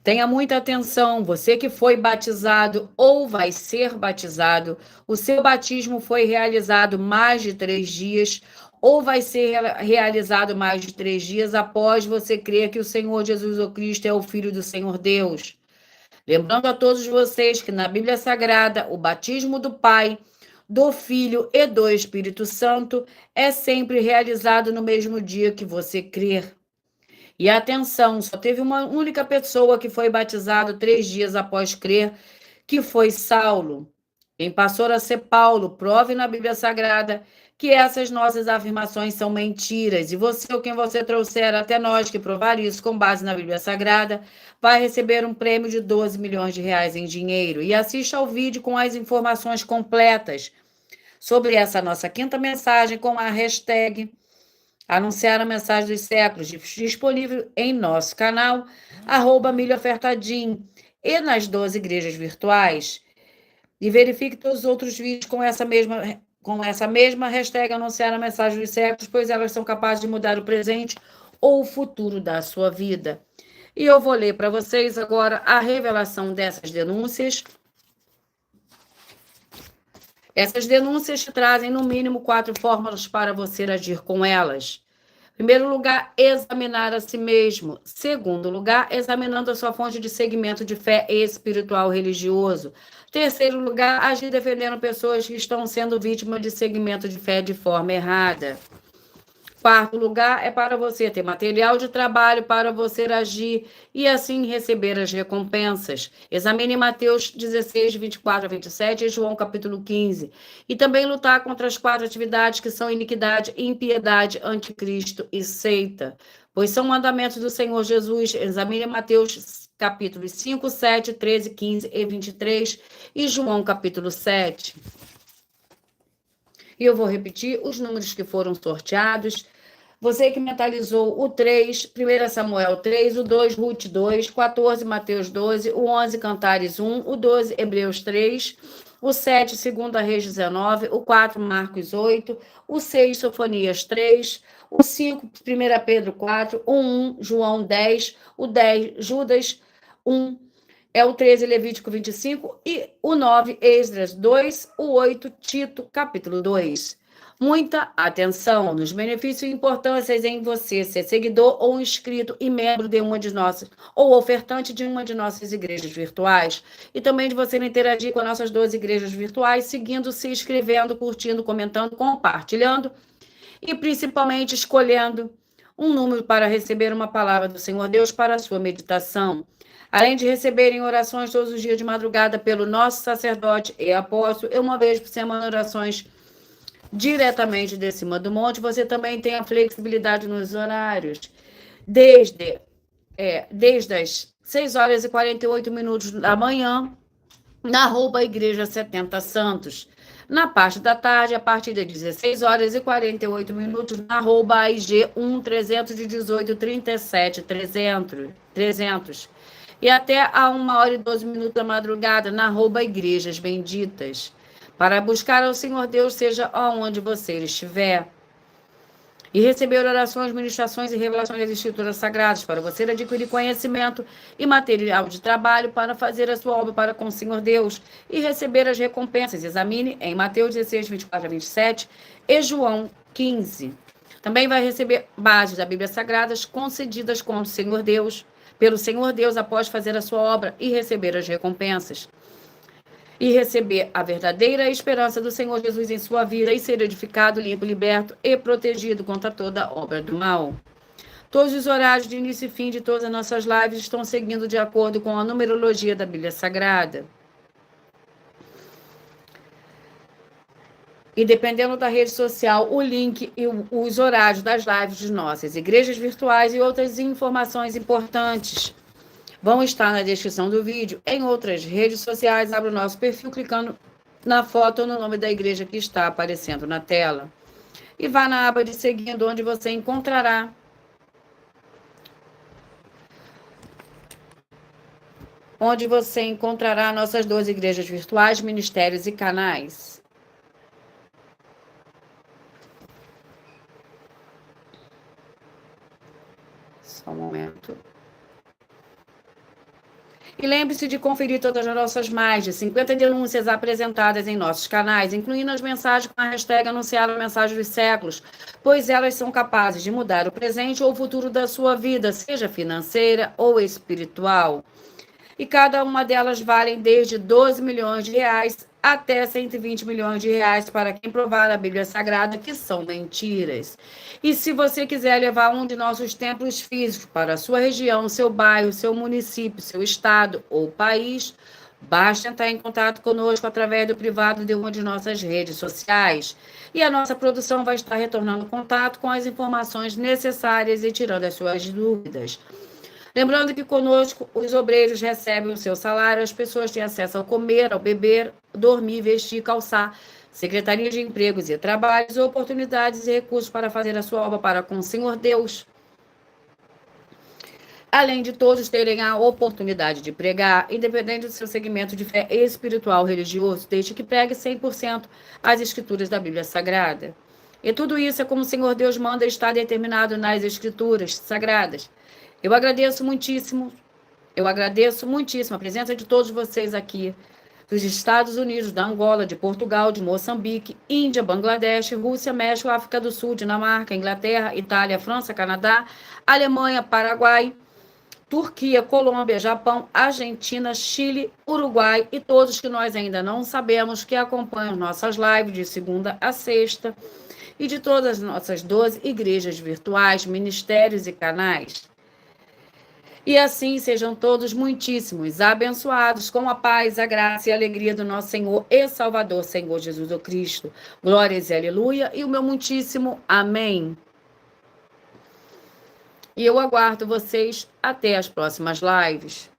Tenha muita atenção, você que foi batizado ou vai ser batizado, o seu batismo foi realizado mais de 3 dias ou vai ser realizado mais de 3 dias após você crer que o Senhor Jesus o Cristo é o Filho do Senhor Deus. Lembrando a todos vocês que na Bíblia Sagrada, o batismo do Pai, do Filho e do Espírito Santo é sempre realizado no mesmo dia que você crer. E atenção, só teve uma única pessoa que foi batizado 3 dias após crer, que foi Saulo. Quem passou a ser Paulo, prove na Bíblia Sagrada que essas nossas afirmações são mentiras. E você, ou quem você trouxer até nós que provar isso com base na Bíblia Sagrada, vai receber um prêmio de R$ 12 milhões em dinheiro. E assista ao vídeo com as informações completas sobre essa nossa quinta mensagem com a hashtag Anunciar a Mensagem dos Séculos, disponível em nosso canal, @Milha Ofertadinho, e nas 12 igrejas virtuais. E verifique todos os outros vídeos com essa mesma hashtag Anunciar a Mensagem dos Séculos, pois elas são capazes de mudar o presente ou o futuro da sua vida. E eu vou ler para vocês agora a revelação dessas denúncias. Essas denúncias te trazem, no mínimo, 4 fórmulas para você agir com elas. Primeiro lugar, examinar a si mesmo. Segundo lugar, examinando a sua fonte de segmento de fé espiritual religioso. Terceiro lugar, agir defendendo pessoas que estão sendo vítimas de segmento de fé de forma errada. Quarto lugar é para você ter material de trabalho para você agir e assim receber as recompensas. Examine Mateus 16, 24 a 27 e João capítulo 15. E também lutar contra as 4 atividades que são iniquidade, impiedade, anticristo e seita. Pois são mandamentos do Senhor Jesus. Examine Mateus capítulos 5, 7, 13, 15 e 23 e João capítulo 7. E eu vou repetir os números que foram sorteados. Você que mentalizou o 3, 1 Samuel 3, o 2, Ruth 2, 14, Mateus 12, o 11, Cantares 1, o 12, Hebreus 3, o 7, 2 Reis 19, o 4, Marcos 8, o 6, Sofonias 3, o 5, 1 Pedro 4, o 1, João 10, o 10, Judas 1, é o 13, Levítico 25, e o 9, Esdras 2, o 8, Tito, capítulo 2. Muita atenção nos benefícios e importâncias em você ser seguidor ou inscrito e membro de uma de nossas, ou ofertante de uma de nossas igrejas virtuais, e também de você interagir com as nossas 12 igrejas virtuais, seguindo, se inscrevendo, curtindo, comentando, compartilhando, e principalmente escolhendo um número para receber uma palavra do Senhor Deus para a sua meditação. Além de receberem orações todos os dias de madrugada pelo nosso sacerdote e apóstolo, e uma vez por semana orações diretamente de cima do monte, você também tem a flexibilidade nos horários. Desde as 6 horas e 48 minutos da manhã, na Igreja 70 Santos. Na parte da tarde, a partir das 16 horas e 48 minutos, na AIG 1 318 37 300. E até a 1 hora e 12 minutos da madrugada, na Igrejas Benditas. Para buscar ao Senhor Deus, seja onde você estiver. e receber orações, ministrações e revelações das Escrituras Sagradas, para você adquirir conhecimento e material de trabalho para fazer a sua obra para com o Senhor Deus e receber as recompensas. Examine em Mateus 16, 24 a 27 e João 15. Também vai receber bases da Bíblia Sagradas concedidas com o Senhor Deus, pelo Senhor Deus após fazer a sua obra e receber as recompensas. E receber a verdadeira esperança do Senhor Jesus em sua vida e ser edificado, limpo, liberto e protegido contra toda obra do mal. Todos os horários de início e fim de todas as nossas lives estão seguindo de acordo com a numerologia da Bíblia Sagrada. E dependendo da rede social, o link e os horários das lives de nossas igrejas virtuais e outras informações importantes vão estar na descrição do vídeo. Em outras redes sociais, abra o nosso perfil clicando na foto ou no nome da igreja que está aparecendo na tela. E vá na aba de seguindo, onde você encontrará nossas 12 igrejas virtuais, ministérios e canais. Só um momento. E lembre-se de conferir todas as nossas mais de 50 denúncias apresentadas em nossos canais, incluindo as mensagens com a hashtag Anunciar a Mensagem dos Séculos, pois elas são capazes de mudar o presente ou o futuro da sua vida, seja financeira ou espiritual. E cada uma delas valem desde 12 milhões de reais até 120 milhões de reais para quem provar a Bíblia Sagrada que são mentiras. E se você quiser levar um de nossos templos físicos para a sua região, seu bairro, seu município, seu estado ou país, basta entrar em contato conosco através do privado de uma de nossas redes sociais. E a nossa produção vai estar retornando contato com as informações necessárias e tirando as suas dúvidas. Lembrando que conosco os obreiros recebem o seu salário, as pessoas têm acesso ao comer, ao beber, dormir, vestir, calçar, Secretaria de Empregos e Trabalhos, oportunidades e recursos para fazer a sua obra para com o Senhor Deus. Além de todos terem a oportunidade de pregar, independente do seu segmento de fé espiritual religioso, desde que pregue 100% as Escrituras da Bíblia Sagrada. E tudo isso é como o Senhor Deus manda, está determinado nas Escrituras Sagradas. Eu agradeço muitíssimo a presença de todos vocês aqui, dos Estados Unidos, da Angola, de Portugal, de Moçambique, Índia, Bangladesh, Rússia, México, África do Sul, Dinamarca, Inglaterra, Itália, França, Canadá, Alemanha, Paraguai, Turquia, Colômbia, Japão, Argentina, Chile, Uruguai e todos que nós ainda não sabemos que acompanham nossas lives de segunda a sexta e de todas as nossas 12 igrejas virtuais, ministérios e canais. E assim sejam todos muitíssimos abençoados com a paz, a graça e a alegria do nosso Senhor e Salvador, Senhor Jesus o Cristo. Glórias e aleluia, e o meu muitíssimo amém. E eu aguardo vocês até as próximas lives.